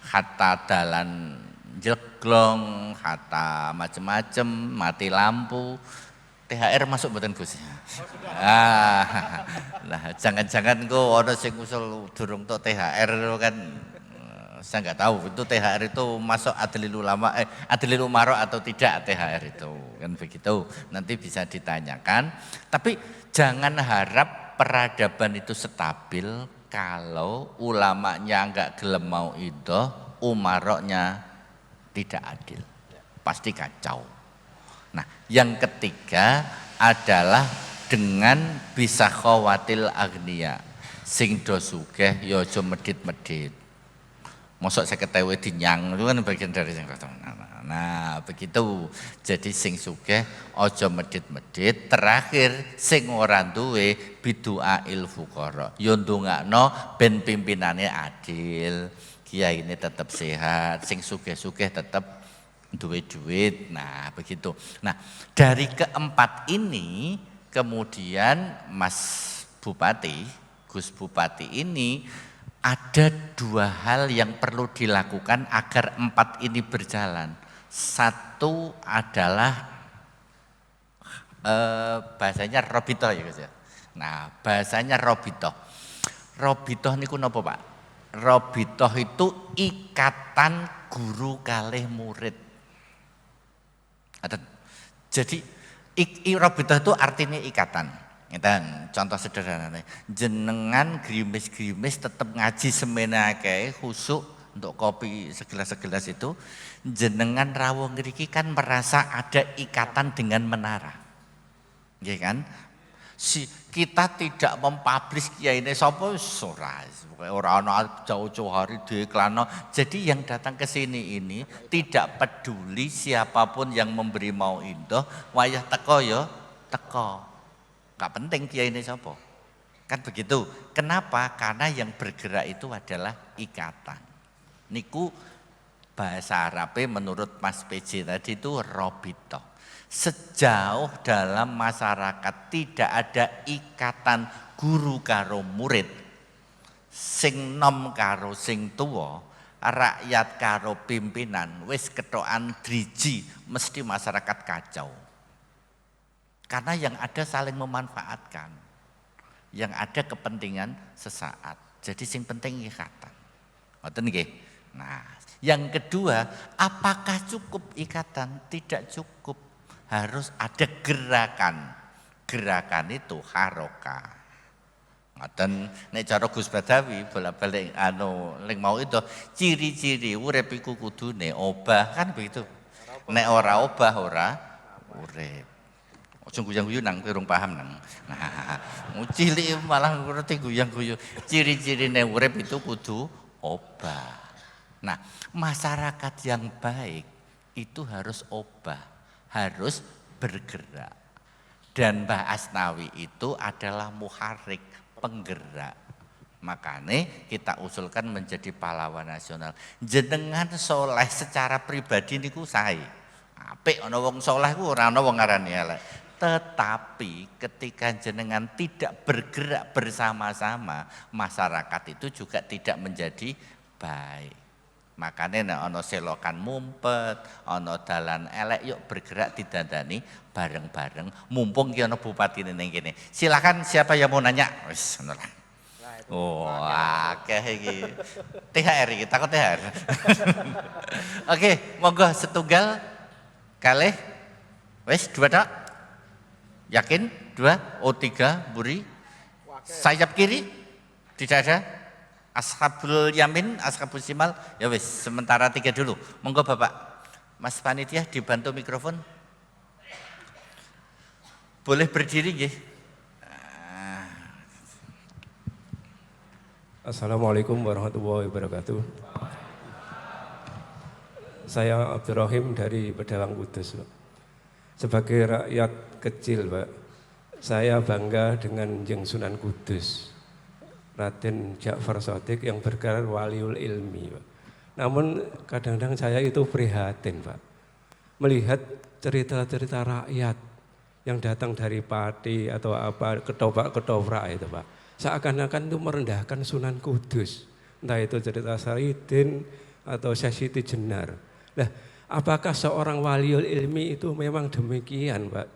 Hatta dalan jeglong, hatta macem-macem, mati lampu. THR masuk mboten Gus? Nah, jangan-jangan kok ono sing usul durung tok THR kan saya nggak tahu itu THR itu masuk adlil ulama adlil umaro atau tidak THR itu kan begitu, nanti bisa ditanyakan. Tapi jangan harap peradaban itu stabil kalau ulamanya nggak gelem mau idoh, umaroknya tidak adil, pasti kacau. Nah, yang ketiga adalah dengan bisa khawatil agniya, sing do sugih ya aja medhit-medhit. Mosok 50.000 dinyang itu kan bagian dari sing nah, begitu. Jadi sing sugih aja medhit-medhit. Terakhir sing ora duwe bidu'ail fuqara. Ya ndongakno ben pimpinane adil, kiyaine tetap sehat, sing sugih-sugih tetap duwe duit. Nah, begitu. Nah, dari keempat ini kemudian Mas Bupati, Gus Bupati ini ada 2 hal yang perlu dilakukan agar 4 ini berjalan. Satu adalah bahasanya robitoh ya Gus ya. Nah, bahasanya robitoh. Robitoh niku napa Pak? Robitoh itu ikatan guru kalih murid. Jadi robitoh itu artinya ikatan. Ngeten, contoh sederhana, jenengan grimis-grimis tetap ngaji semenake khusyuk untuk kopi segelas-segelas itu, jenengan rawuh ngriki kan merasa ada ikatan dengan menara. Nggih kan? Kita tidak mempublish kiyaine sapa ora ana jauh-jauh hari diiklanno. Jadi yang datang ke sini ini tidak peduli siapapun yang memberi mau indah, wayah teko ya teko. Gak penting kiyaine sapa. Kan begitu. Kenapa? Karena yang bergerak itu adalah ikatan. Niku bahasa Arabnya menurut Mas PJ tadi itu robito. Sejauh dalam masyarakat tidak ada ikatan guru karo murid, sing nom karo sing tuwa, rakyat karo pimpinan, wis ketokan driji, mesti masyarakat kacau. Karena yang ada saling memanfaatkan, yang ada kepentingan sesaat. Jadi sing penting ikatan. Ngoten nggih. Nah, yang kedua, apakah cukup ikatan? Tidak cukup. Harus ada gerakan. Gerakan itu haroka. Ngoten nek cara Gus Badawi bolak-balik ling mau itu ciri-ciri urip iku kudune obah kan begitu. Nek ora obah ora urip. Ojo guyang-guyu nang kowe urung paham nang. Nah, cilik malah ngerti guyang-guyu. Ciri-cirine urip itu kudu obah. Nah, masyarakat yang baik itu harus obah, harus bergerak. Dan Mbah Asnawi itu adalah muharik, penggerak. Makanya kita usulkan menjadi pahlawan nasional. Jenengan soleh secara pribadi niku sae. Apik ana wong soleh ku ora ana wong ngarani elek. Tetapi ketika jenengan tidak bergerak bersama-sama, masyarakat itu juga tidak menjadi baik. Makanya nek ana selokan mumpet, ana dalan elek, yuk bergerak didandani bareng-bareng. Mumpung ki ana bupati ning kene. Silakan siapa yang mau nanya? Wis ngono lah. Oh, akeh iki. THR iki, takut THR. Oke, monggo setunggal kalih Wes, 2 tak? Yakin? 2? Oh 3, Buri. Sayap kiri? Tidak ada? Ashabul yamin, ashabul simal? Ya wes, sementara 3 dulu. Monggo Bapak. Mas Panitia dibantu mikrofon. Boleh berdiri nggih? Assalamualaikum warahmatullahi wabarakatuh. Saya Abdurrahim dari Pedawang Kudus, Pak. Sebagai rakyat kecil, Pak, saya bangga dengan Jeng Sunan Kudus, Raden Ja'far Shadiq yang bergelar waliul ilmi, Pak. Namun kadang-kadang saya itu prihatin, Pak, melihat cerita-cerita rakyat yang datang dari Pati atau apa ketoprak-ketoprak itu, Pak. Seakan-akan itu merendahkan Sunan Kudus. Entah itu cerita Saridin atau Syekh Siti Jenar. Nah, apakah seorang waliul ilmi itu memang demikian, Pak,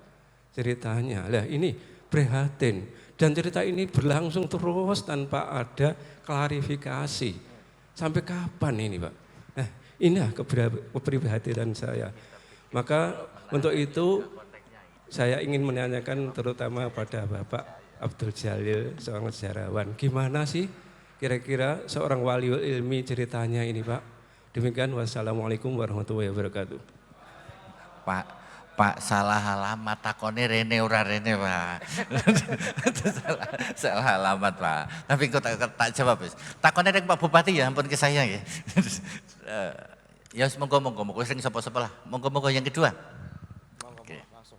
ceritanya? Lah ini prihatin. Dan cerita ini berlangsung terus tanpa ada klarifikasi. Sampai kapan ini, Pak? Nah, inilah keprihatinan saya. Maka untuk itu saya ingin menanyakan terutama pada Bapak Abdul Jalil, seorang sejarawan. Gimana sih kira-kira seorang waliul ilmi ceritanya ini, Pak? Demikian, wassalamualaikum warahmatullahi wabarakatuh. Pak salah alamat, takone rene ora rene, Pak. salah alamat, Pak. Tapi kok tak jawab wis. Takone rek Pak Bupati ya, ampun ke saya ya. Ya monggo wis sing sapa-sapa lah. Monggo yang kedua. Oke. Langsung.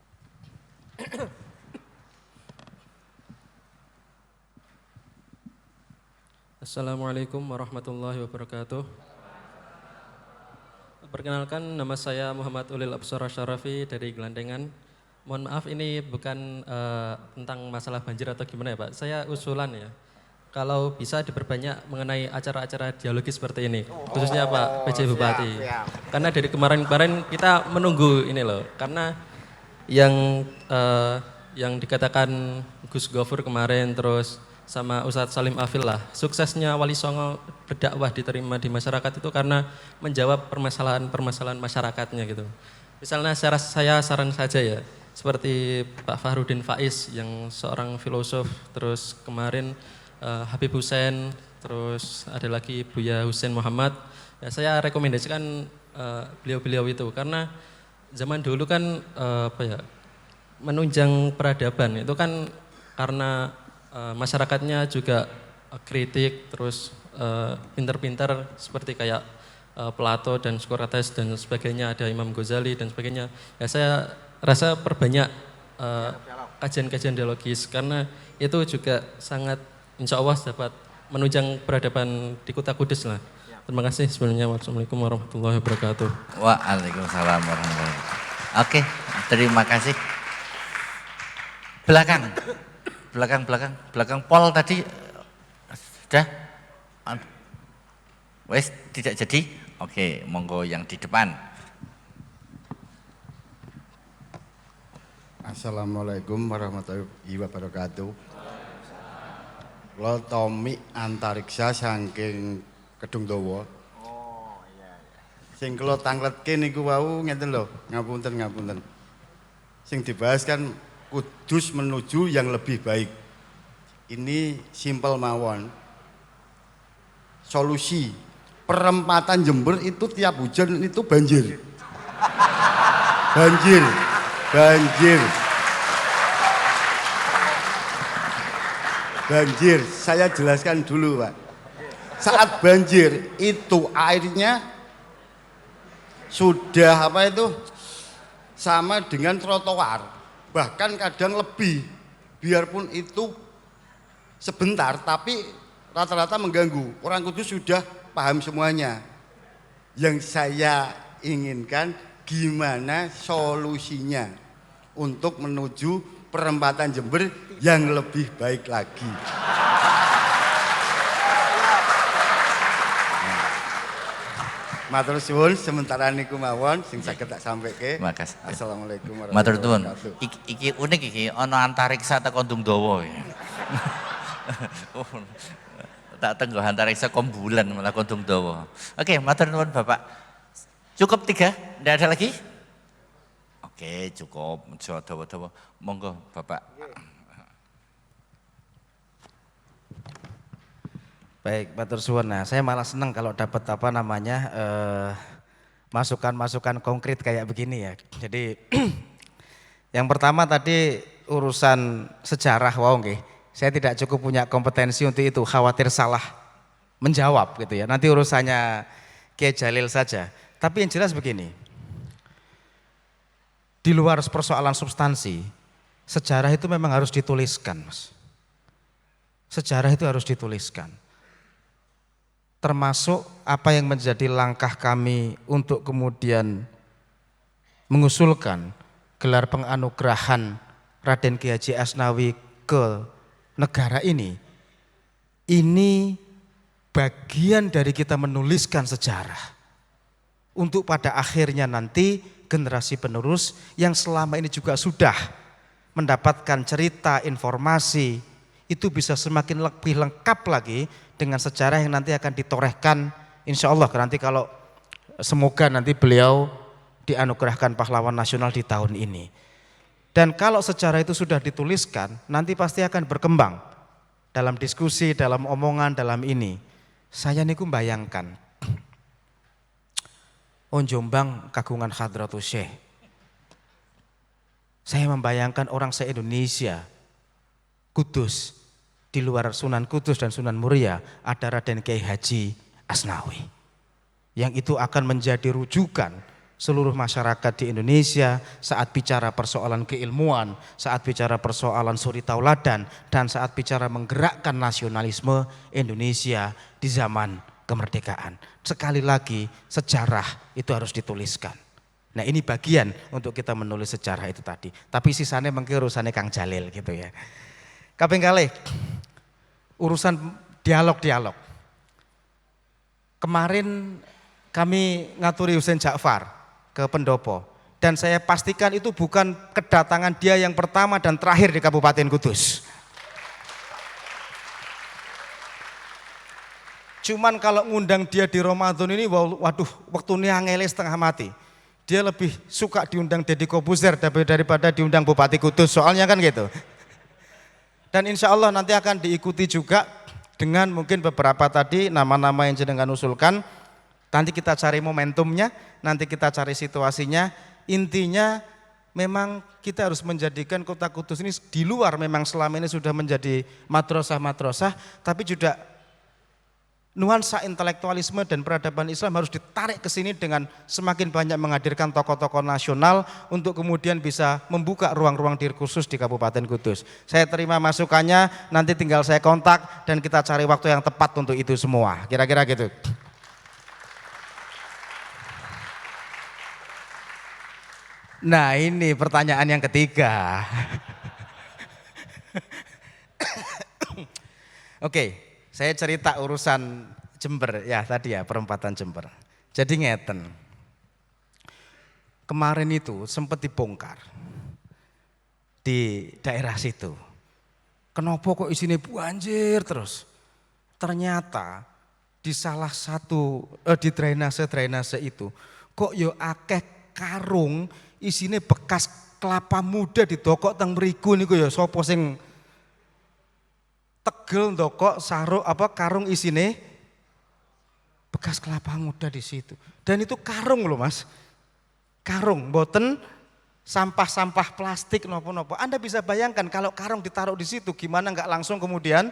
Assalamualaikum warahmatullahi wabarakatuh. Perkenalkan, nama saya Muhammad Ulil Absara Syarafi dari Gelandengan. Mohon maaf, ini bukan tentang masalah banjir atau gimana ya Pak. Saya usulan ya, kalau bisa diperbanyak mengenai acara-acara dialogis seperti ini, khususnya Pak PJ Bupati. Karena dari kemarin-kemarin kita menunggu ini loh, karena yang dikatakan Gus Gofur kemarin, terus sama Ustadz Salim Afil lah, suksesnya Wali Songo berdakwah diterima di masyarakat itu karena menjawab permasalahan masyarakatnya gitu. Misalnya saya saran saja ya, seperti Pak Fahrudin Faiz yang seorang filosof, terus kemarin Habib Hussein, terus ada lagi Buya Hussein Muhammad. Ya, saya rekomendasikan beliau-beliau itu karena zaman dulu kan menunjang peradaban itu kan karena masyarakatnya juga kritik, terus pintar-pintar seperti kayak Plato dan Socrates dan sebagainya, ada Imam Ghazali dan sebagainya. Ya, saya rasa perbanyak kajian-kajian dialogis karena itu juga sangat insya Allah dapat menunjang peradaban di Kota Kudus lah. Terima kasih sebelumnya. Wassalamualaikum warahmatullahi wabarakatuh. Waalaikumsalam warahmatullahi wabarakatuh. Oke, terima kasih. Belakang pol tadi sudah, wes tidak jadi. Oke, monggo yang di depan. Assalamualaikum warahmatullahi wabarakatuh. Lo Tommy Antariksa saking Kedung Dawa. Oh iya. Sing kula tangletke niku wau ngeten lho, ngapunten. Sing dibahas kan Kudus menuju yang lebih baik. Ini simpel mawon. Solusi perempatan Jember itu tiap hujan itu banjir. Banjir. Saya jelaskan dulu, Pak. Saat banjir itu airnya sudah sama dengan trotoar. Bahkan kadang lebih, biarpun itu sebentar tapi rata-rata mengganggu. Orang Kudus sudah paham semuanya. Yang saya inginkan gimana solusinya untuk menuju perempatan Jember yang lebih baik lagi. Matur suwun sementara niku mawon sing saged tak sampaikan. Makasih. Assalamualaikum Matur warahmatullahi nuwun. wabarakatuh. Iki unik iki ana antariksa teko Kondung Dawa. Tak tenggo antariksa kombulan malah Kondung Dawa. Oke, matur nuwun Bapak. Cukup 3? Tidak ada lagi? Oke, cukup. Aja dawa-dawa. Monggo, Bapak. Baik, Matur suwun. Nah, saya malah senang kalau dapat apa namanya masukan-masukan konkret kayak begini ya. Jadi yang pertama tadi urusan sejarah, wow nggih. Saya tidak cukup punya kompetensi untuk itu, khawatir salah menjawab gitu ya. Nanti urusannya Kiai Jalil saja. Tapi yang jelas begini. Di luar persoalan substansi, sejarah itu memang harus dituliskan, Mas. Sejarah itu harus dituliskan. Termasuk apa yang menjadi langkah kami untuk kemudian mengusulkan gelar penganugerahan Raden Kiai Haji Asnawi ke negara ini bagian dari kita menuliskan sejarah untuk pada akhirnya nanti generasi penerus yang selama ini juga sudah mendapatkan cerita, informasi, itu bisa semakin lebih lengkap lagi dengan sejarah yang nanti akan ditorehkan insya Allah nanti kalau semoga nanti beliau dianugerahkan pahlawan nasional di tahun ini. Dan kalau sejarah itu sudah dituliskan nanti pasti akan berkembang dalam diskusi, dalam omongan, dalam ini. Saya niku bayangkan Jombang kagungan Hadratus Syekh. Saya membayangkan orang se-Indonesia Kudus, di luar Sunan Kudus dan Sunan Muria ada Raden Kiai Haji Asnawi. Yang itu akan menjadi rujukan seluruh masyarakat di Indonesia saat bicara persoalan keilmuan, saat bicara persoalan suri tauladan, dan saat bicara menggerakkan nasionalisme Indonesia di zaman kemerdekaan. Sekali lagi sejarah itu harus dituliskan. Nah ini bagian untuk kita menulis sejarah itu tadi. Tapi sisanya mungkin urusannya Kang Jalil gitu ya. Kaping kalih urusan dialog-dialog. Kemarin kami ngaturi Husain Ja'far ke pendopo dan saya pastikan itu bukan kedatangan dia yang pertama dan terakhir di Kabupaten Kudus. Cuman kalau ngundang dia di Ramadan ini waduh waktunya angele setengah mati. Dia lebih suka diundang Deddy Kobuzer daripada diundang Bupati Kudus, soalnya kan gitu. Dan insya Allah nanti akan diikuti juga dengan mungkin beberapa tadi nama-nama yang jenengan usulkan. Nanti kita cari momentumnya, nanti kita cari situasinya. Intinya memang kita harus menjadikan Kota Kudus ini di luar memang selama ini sudah menjadi madrasah-madrasah, tapi juga nuansa intelektualisme dan peradaban Islam harus ditarik ke sini dengan semakin banyak menghadirkan tokoh-tokoh nasional untuk kemudian bisa membuka ruang-ruang diskursus di Kabupaten Kudus. Saya terima masukannya, nanti tinggal saya kontak dan kita cari waktu yang tepat untuk itu semua. Kira-kira gitu. Nah ini pertanyaan yang ketiga. Oke. Saya cerita urusan Jember ya tadi ya perempatan Jember. Jadi ngeten. Kemarin itu sempat dibongkar di daerah situ. Kenapa kok isinya banjir terus? Ternyata di salah satu di drainase itu kok yo akeh karung isinya bekas kelapa muda didokok teng mriku niku ya sapa sing tegel ndokok saruk karung isine bekas kelapa muda di situ. Dan itu karung loh Mas. Karung, mboten sampah-sampah plastik nopo-nopo. Anda bisa bayangkan kalau karung ditaruh di situ gimana enggak langsung kemudian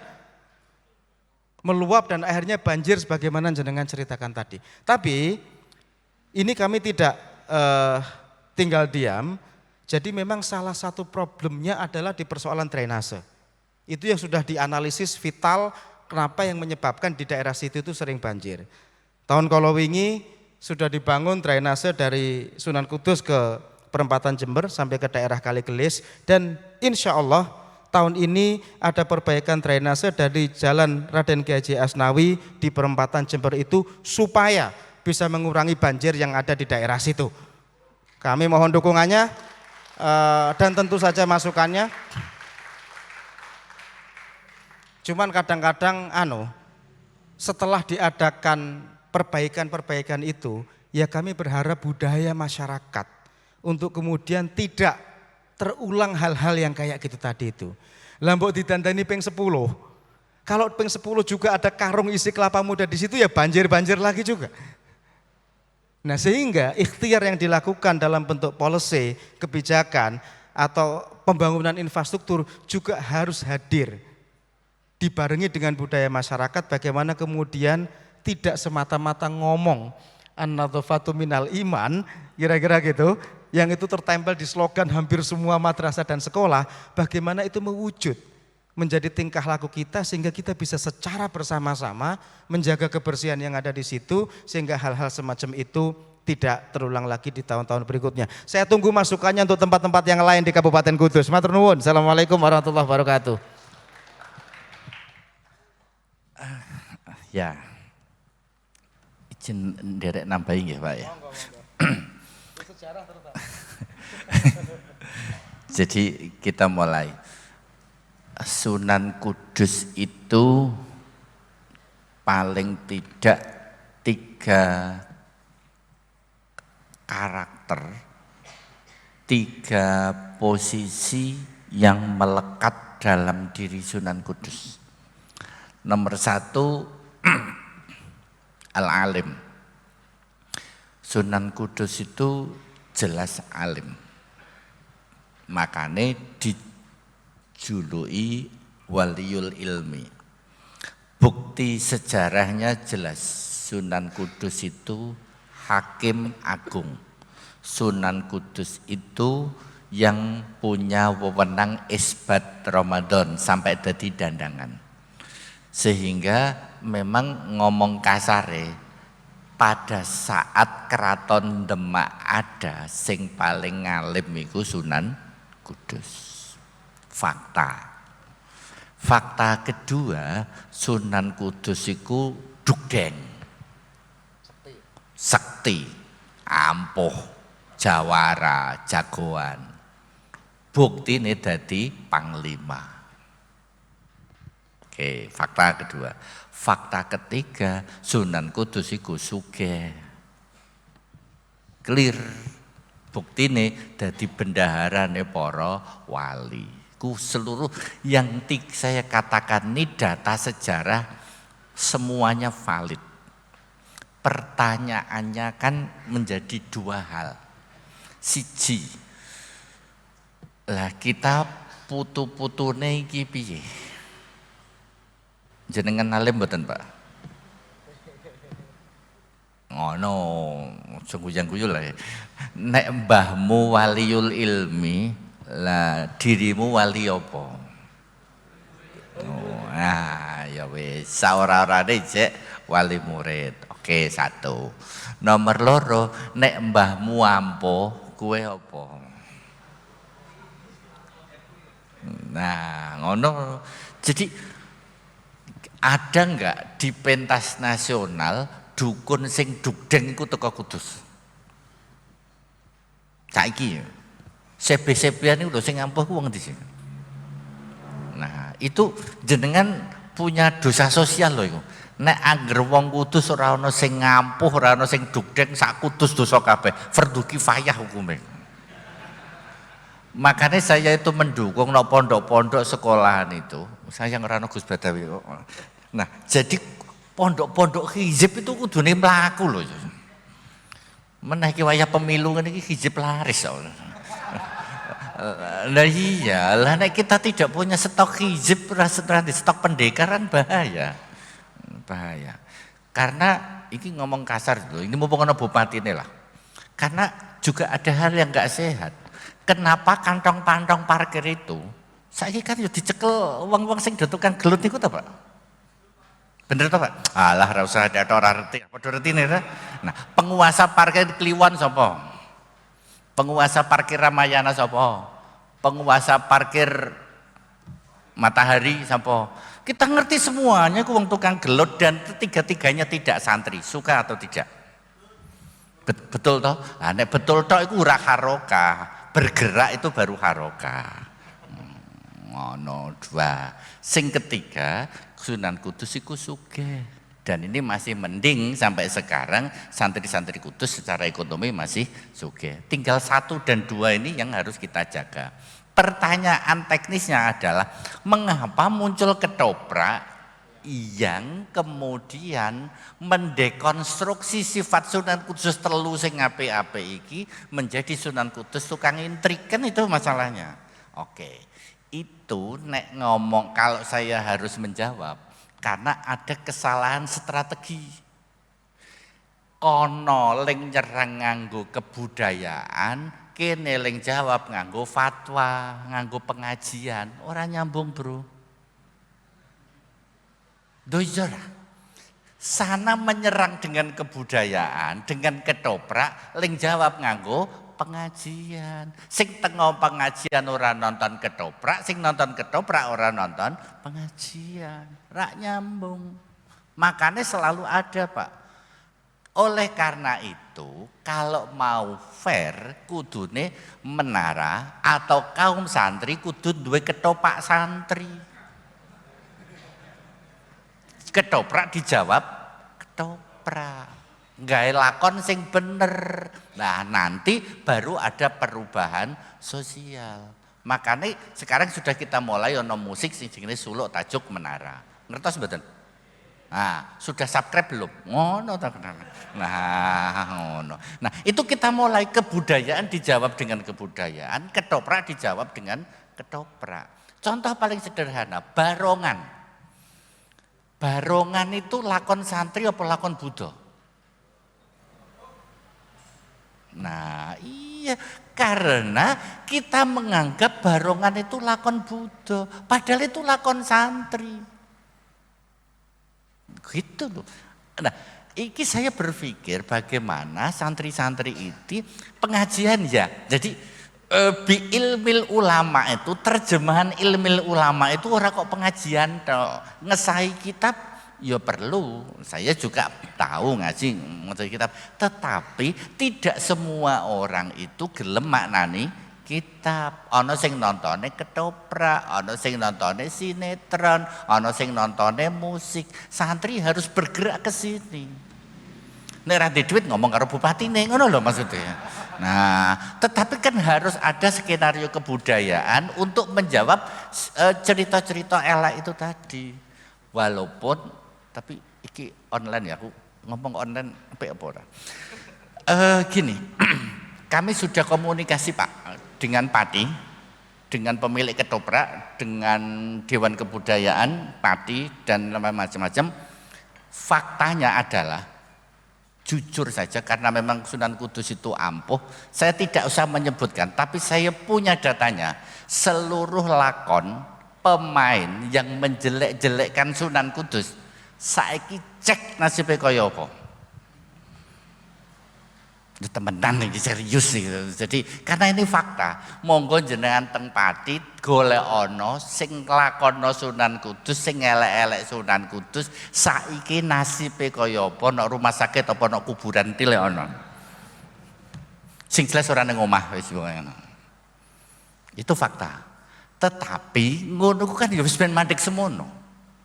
meluap dan akhirnya banjir sebagaimana jenengan ceritakan tadi. Tapi ini kami tidak tinggal diam. Jadi memang salah satu problemnya adalah di persoalan drainase. Itu yang sudah dianalisis vital kenapa yang menyebabkan di daerah situ itu sering banjir. Tahun kalowingi sudah dibangun drainase dari Sunan Kudus ke perempatan Jember sampai ke daerah Kaligelis dan insya Allah tahun ini ada perbaikan drainase dari Jalan Raden Kiai Haji Asnawi di perempatan Jember itu supaya bisa mengurangi banjir yang ada di daerah situ. Kami mohon dukungannya dan tentu saja masukannya. Cuman kadang-kadang setelah diadakan perbaikan-perbaikan itu, ya kami berharap budaya masyarakat untuk kemudian tidak terulang hal-hal yang kayak gitu tadi itu. Lah mbok didandani ping 10. Kalau ping 10 juga ada karung isi kelapa muda di situ ya banjir-banjir lagi juga. Nah sehingga ikhtiar yang dilakukan dalam bentuk policy, kebijakan atau pembangunan infrastruktur juga harus hadir. Dibarengi dengan budaya masyarakat bagaimana kemudian tidak semata-mata ngomong an-nadhafatu minal iman, kira-kira gitu, yang itu tertempel di slogan hampir semua madrasah dan sekolah, bagaimana itu mewujud menjadi tingkah laku kita sehingga kita bisa secara bersama-sama menjaga kebersihan yang ada di situ sehingga hal-hal semacam itu tidak terulang lagi di tahun-tahun berikutnya. Saya tunggu masukannya untuk tempat-tempat yang lain di Kabupaten Kudus. Matur nuwun. Assalamualaikum warahmatullahi wabarakatuh. Ya, izin nderek nambahin ya Pak ya. Jadi kita mulai. Sunan Kudus itu paling tidak 3 karakter, 3 posisi yang melekat dalam diri Sunan Kudus. Nomor 1, al-alim. Sunan Kudus itu jelas alim. Makanya dijuluki waliul ilmi. Bukti sejarahnya jelas, Sunan Kudus itu hakim agung. Sunan Kudus itu yang punya wewenang isbat Ramadan sampai jadi dandangan. Sehingga memang ngomong kasare, pada saat keraton Demak ada sing paling ngalim iku Sunan Kudus. Fakta kedua, Sunan Kudus iku dugdeng, sekti, ampuh, jawara, jagoan. Buktine dadi panglima. Oke, fakta kedua. Fakta ketiga, Sunan Kudus iku sugih. Clear. Buktine dadi bendaharane para wali. Ku seluruh yang saya katakan ini data sejarah semuanya valid. Pertanyaannya kan menjadi 2 hal. Siji, lah kita putu-putune iki piye? Jenengan alim mboten, Pak? Ngono, aja guyu-guyu lah. Nek mbahmu waliul ilmi, lah dirimu wali apa? Oh, nah, ya wis, saora-orane jek wali murid. Oke, 1. Nomor 2, nek mbahmu ampuh, kowe apa? Nah, ngono. Jadi ada enggak di pentas nasional dukun sing dugdeng iku teko Kudus? Saiki ya. Sebe-sebean itu sing ampuh ku wong ndi sih? Nah, itu jenengan punya dosa sosial loh iku. Nek angger wong Kudus ora ana sing ngampuh, ora ana sing dugdeng, sak Kudus dosa kabeh. Fardhu kifayah hukume. Makanya saya itu mendukung no pondok-pondok sekolahan itu. Saya ngerano Gus Badawi. Nah, jadi pondok-pondok hizib itu kudune mlaku loh. Menaiki wayah pemilu kan ini hizib laris. Nah iya, lah nek kita tidak punya stok hizib, di stok pendekaran bahaya. Bahaya. Karena ini ngomong kasar dulu, ini mumpung ana bupatine lah. Karena juga ada hal yang enggak sehat. Kenapa kantong-kantong parkir itu saiki kan yo dicekel wong-wong sing do tukang gelut niku ta, Pak? Bener ta, Pak? Alah ora usah ada ora reti, padha retine ta. Nah, penguasa parkir Kliwon sapa? Penguasa parkir Ramayana sapa? Penguasa parkir Matahari sapa? Kita ngerti semuanya ku wong tukang gelut dan ketiga-tiganya tidak santri, suka atau tidak? Betul toh? Nah, nek betul toh iku ora harokah, bergerak itu baru harokah. Ngono 2. Sing ketiga, Sunan Kudus iku sugih. Dan ini masih mending sampai sekarang santri-santri Kudus secara ekonomi masih sugih. Tinggal 1 dan 2 ini yang harus kita jaga. Pertanyaan teknisnya adalah mengapa muncul ketoprak yang kemudian mendekonstruksi sifat Sunan Kudus telu sing apik-apik iki menjadi Sunan Kudus tukang intrik, kan itu masalahnya. Oke, itu nek ngomong kalau saya harus menjawab karena ada kesalahan strategi. Kono ling nyerang nganggo kebudayaan, kene ling jawab nganggo fatwa, nganggo pengajian, ora nyambung, Bro. Doizora. Sana menyerang dengan kebudayaan, dengan ketoprak, ling jawab nganggo pengajian. Sing tengah pengajian ora nonton ketoprak, sing nonton ketoprak ora nonton pengajian. Rak nyambung. Makanya selalu ada, Pak. Oleh karena itu, kalau mau fair, kudune menara atau kaum santri kudu duwe ketoprak santri. Ketoprak dijawab ketoprak. Gawe lakon sing bener. Nah, nanti baru ada perubahan sosial. Makanya sekarang sudah kita mulai ono musik sing jenis suluk tajuk menara. Ngertos mboten? Nah, sudah subscribe belum? Ngono ta kenapa? Nah, ngono. Nah, itu kita mulai kebudayaan dijawab dengan kebudayaan, ketoprak dijawab dengan ketoprak. Contoh paling sederhana, barongan. Barongan itu lakon santri apa lakon Buddha? Nah, iya, karena kita menganggap barongan itu lakon Buddha, padahal itu lakon santri. Gitu loh. Nah, iki saya berpikir bagaimana santri-santri itu pengajian ya. Jadi bi ilmil ulama itu terjemahan ilmil ulama itu ora kok pengajian toh. Ngesahi kitab ya perlu, saya juga tahu ngaji kitab, tetapi tidak semua orang itu gelem maknani kitab. Ana sing nontone ketoprak, ana sing nontone sinetron, ana sing nontone musik. Santri harus bergerak ke sini. Nek ra duit ngomong karo bupatine, ngono lho maksudnya. Nah, tetapi kan harus ada skenario kebudayaan untuk menjawab cerita-cerita elek itu tadi. Walaupun tapi iki online ya, aku ngomong online apa ora. Gini, kami sudah komunikasi Pak dengan Pati, dengan pemilik ketoprak, dengan Dewan Kebudayaan Pati dan macam-macam. Faktanya adalah jujur saja karena memang Sunan Kudus itu ampuh, saya tidak usah menyebutkan, tapi saya punya datanya. Seluruh lakon pemain yang menjelek-jelekkan Sunan Kudus saiki cek nasibnya kaya apa. Temenan iki serius gitu. Jadi karena ini fakta, monggo jenengan teng Pati golek ana sing lakono Sunan Kudus, sing elek-elek Sunan Kudus, saiki nasibe kaya apa, nek rumah sakit apa nek kuburan tile ana. Sing jelas ora ning omah wis ngono. Itu fakta. Tetapi ngono ku kan ya wis ben mandek semono.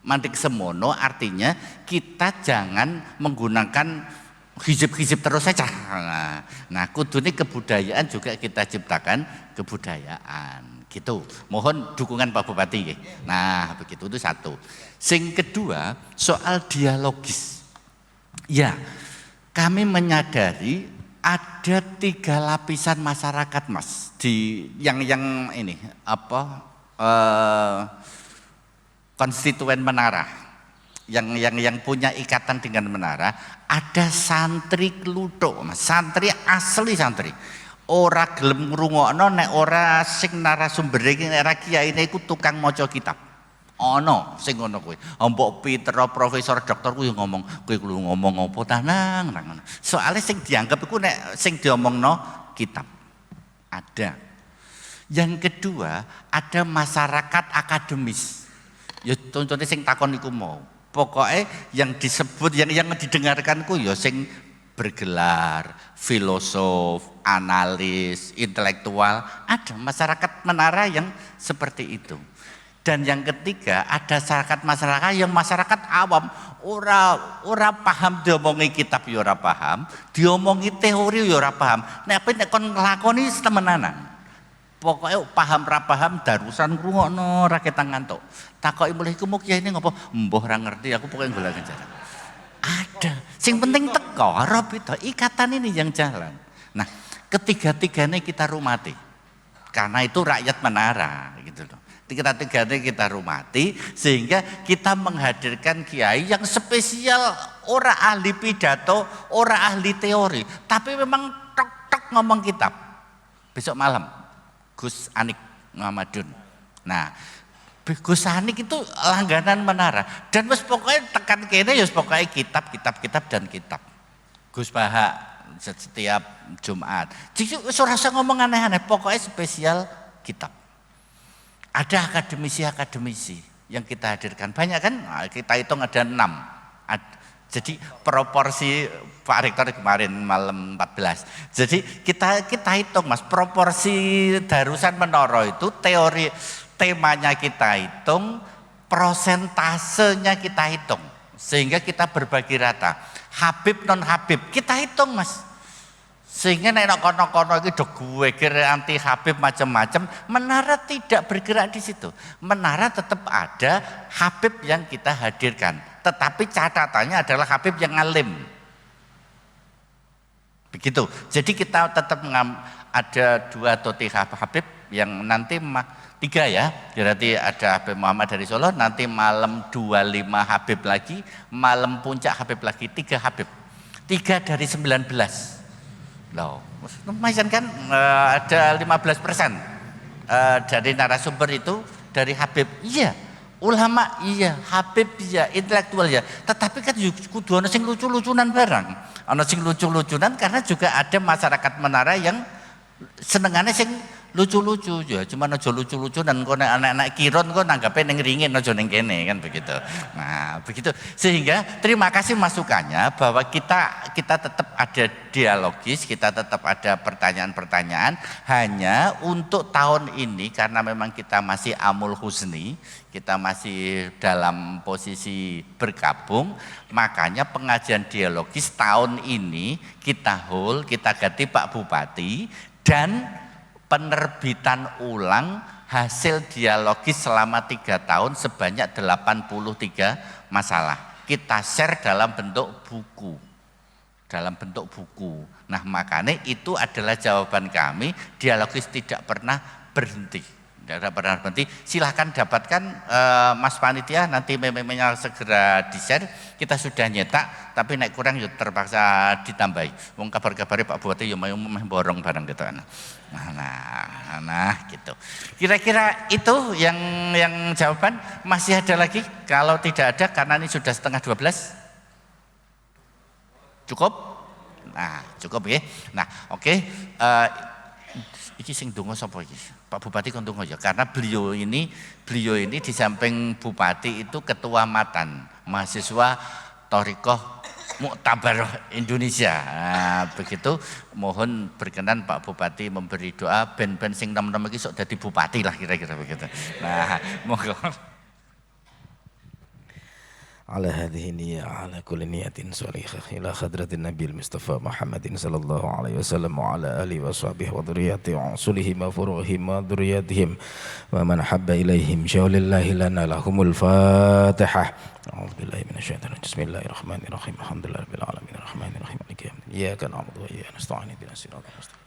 Mandek semono artinya kita jangan menggunakan hijab-hijab terus saja. Nah, kudune kebudayaan juga kita ciptakan kebudayaan. Gitu. Mohon dukungan Pak Bupati. Nah, begitu itu satu. Sing kedua, soal dialogis. Ya, kami menyadari ada 3 lapisan masyarakat Mas di yang ini apa konstituen menara yang punya ikatan dengan menara. Ada santri kluthuk Mas, santri asli santri. Ora gelem ngrungokno nek ora sing narasumbere iki nek ora kiyaine iku tukang maca kitab. Ana sing ngono kuwi. Mbok Peter profesor doktor kuwi ngomong, kowe kuwi ngomong apa ta nang ngono. Soale sing dianggap iku nek sing diomongno kitab. Ada. Yang kedua, ada masyarakat akademis. Ya contohnya sing takon iku mau. Pokoknya yang disebut yang didengarkanku ya sing bergelar, filosof, analis, intelektual, ada masyarakat menara yang seperti itu. Dan yang ketiga, ada masyarakat yang masyarakat awam, ora paham diomongi kitab ya ora paham, diomongi teori ya ora paham. Nek kon nglakoni temenanan. Pokoknya paham ra paham darusan ngrungokno ra ketan ngantuk. Takoki mulih iku kiai ini ngopo? Mbah ra ngerti, aku pokoknya golek jalan. Ada. Sing penting teko, ora beda. Ikatan ini yang jalan. Nah, ketiga-tiganya kita rumati. Karena itu rakyat menara gitu loh. Ketiga-tiganya kita rumati sehingga kita menghadirkan kiai yang spesial, ora ahli pidato, ora ahli teori, tapi memang tok-tok ngomong kitab. Besok malam Gus Anik Muhammadun. Nah, Gus Anik itu langganan menara dan wis pokoknya tekan kene ya pokoknya kitab dan kitab. Gus Baha setiap Jumat. Jadi ora usah ngomong aneh-aneh, pokoknya spesial kitab. Ada akademisi yang kita hadirkan banyak kan? Nah, kita hitung ada 6. Jadi proporsi Pak Rektor kemarin malam 14. Jadi kita hitung Mas, proporsi Darusan Menara itu teori temanya kita hitung, prosentasenya kita hitung. Sehingga kita berbagi rata. Habib non Habib kita hitung Mas. Sehingga nek kono-kono iki do gue kira anti Habib macam-macam, menara tidak bergerak di situ. Menara tetap ada Habib yang kita hadirkan, tetapi catatannya adalah Habib yang alim. Begitu. Jadi kita tetap ada 2 atau 3 Habib yang nanti 3 ya. Berarti ada Habib Muhammad dari Solo, nanti malam 25 Habib lagi, malam puncak Habib lagi, 3 Habib. 3 dari 19. Loh, lumayan kan, ada 15% dari narasumber itu dari Habib. Iya, ulama iya, Habib iya, intelektual ya. Tetapi kan kudu ana sing lucu-lucunan barang. Ana sing lucu-lucunan karena juga ada masyarakat menara yang senengane sing lucu-lucu ya, cuma aja lucu-lucunan kok anak-anak kiron kok nanggape ning ringin aja ning kene kan begitu. Nah, begitu. Sehingga terima kasih masukannya bahwa kita tetap ada dialogis, kita tetap ada pertanyaan-pertanyaan, hanya untuk tahun ini karena memang kita masih amul husni, kita masih dalam posisi bergabung, makanya pengajian dialogis tahun ini kita ganti Pak Bupati dan penerbitan ulang hasil dialogis selama 3 tahun sebanyak 83 masalah. Kita share dalam bentuk buku. Nah, makanya itu adalah jawaban kami, dialogis tidak pernah berhenti. Silahkan dapatkan Mas Panitia, nanti meme-nya segera di-share. Kita sudah nyetak, tapi naik kurang ya terpaksa ditambahi. Wong kabar-kabari Pak Bupati ya mau borong barang gitu. Nah, gitu. Kira-kira itu yang jawaban. Masih ada lagi? Kalau tidak ada, karena ini sudah 11:30. Cukup? Nah, cukup ya. Nah, oke. Iki sing donga sapa iki? Pak Bupati kon donga ya, karena beliau ini di samping Bupati itu ketua Matan, mahasiswa Thariqah Muktabar Indonesia. Nah, begitu mohon berkenan Pak Bupati memberi doa ben sing nom-nom iki sok dadi bupati lah kira-kira begitu. Nah, monggo. على هذه النية على كل نية صالحة إلى خضرة النبي المصطفى محمد صلى الله عليه وسلم وعلى آله وصحبه وذريته وعصولهم وفروعهم وذرياتهم ومن حب إليهم شاء الله لنا لهم الفاتحة. أعوذ بالله من الشيطان الرجيم. بسم الله الرحمن الرحيم. الحمد لله رب العالمين الرحمن الرحيم مالك يوم الدين إياك نعبد وإياك نستعين اهدنا الصراط المستقيم.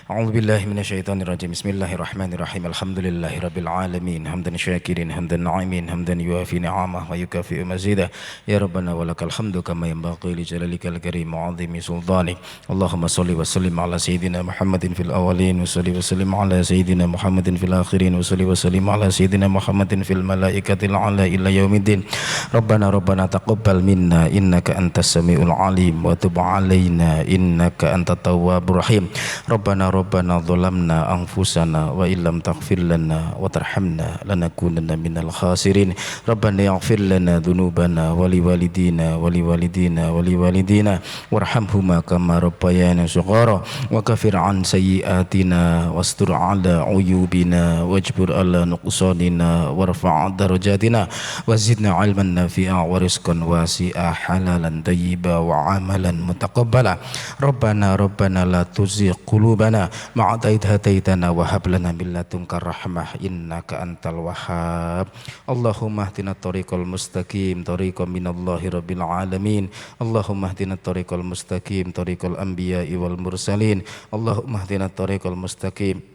أعوذ بالله من الشيطان الرجيم. بسم الله الرحمن الرحيم. الحمد لله رب العالمين حمدا شاكرين حمدا ناعمين حمدا يوافي نعمه ويكافئ مزيده. يا ربنا ولك الحمد كما ينبغي لجلالك الكريم وعظيم سلطانك. اللهم صل وسلم على سيدنا محمد في الأولين وصل وسلم على سيدنا محمد في الآخرين وصل وسلم على سيدنا محمد في الملائكة الأعلى إلى يوم الدين. ربنا تقبل منا إنك أنت السميع العليم وتب علينا إنك أنت التواب الرحيم. ربنا rabbana zalamna anfusana wa illam taghfir lana wa tarhamna lanakunanna minal khasirin. Rabbana yaghfir lana dhunubana wa liwalidina wa liwalidina wa liwalidina warhamhuma kama rabbayana shighara wa kafir an sayyiatina wastur ala uyubina wajbur ala nuqsanina warfa' darajatina wazidna ilman nafi'a wa rizqan wasi'a halalan tayyiba wa amalan mutaqabbala. Rabbana la tuzigh qulubana ba'da idh hadaitana wa hab lana min ladunka rahmah innaka antal wahhab. Allahumma ihdina tariqal mustaqim tariqan minallahi rabbil alamin. Allahumma ihdina tariqal mustaqim tariqal anbiya'i wal mursalin. Allahumma ihdina tariqal mustaqim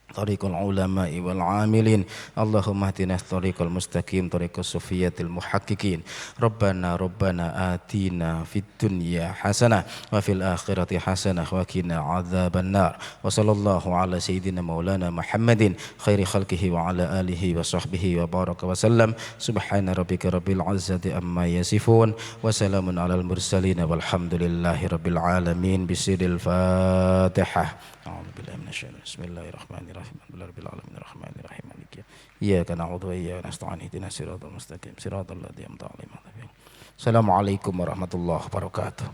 tariqal ulama'i wal amilin. Allahumma ihdina tariqal mustaqim tariqas sufiyatil muhaqqiqin. Rabbana atina fid dunya hasanah wa fil akhirati hasanah wa qina adzabannar. Wa sallallahu ala sayyidina maulana Muhammadin khairi khalqihi wa ala alihi wa sahbihi wa baraka wa sallam. Subhana rabbika rabbil izzati amma yasifun wa salamun alal mursalin walhamdulillahi rabbil alamin. Bismillahil Fatihah. A'udzubillahi minasyaitonir rajim. Bismillahirrahmanirrahim. Alhamdulillahirabbil alamin arrahmanirrahim maliki iyyaka na'budu wa iyyaka nasta'in ihdinas siratal mustaqim siratal ladzina an'amta 'alaihim. Assalamualaikum warahmatullahi wabarakatuh.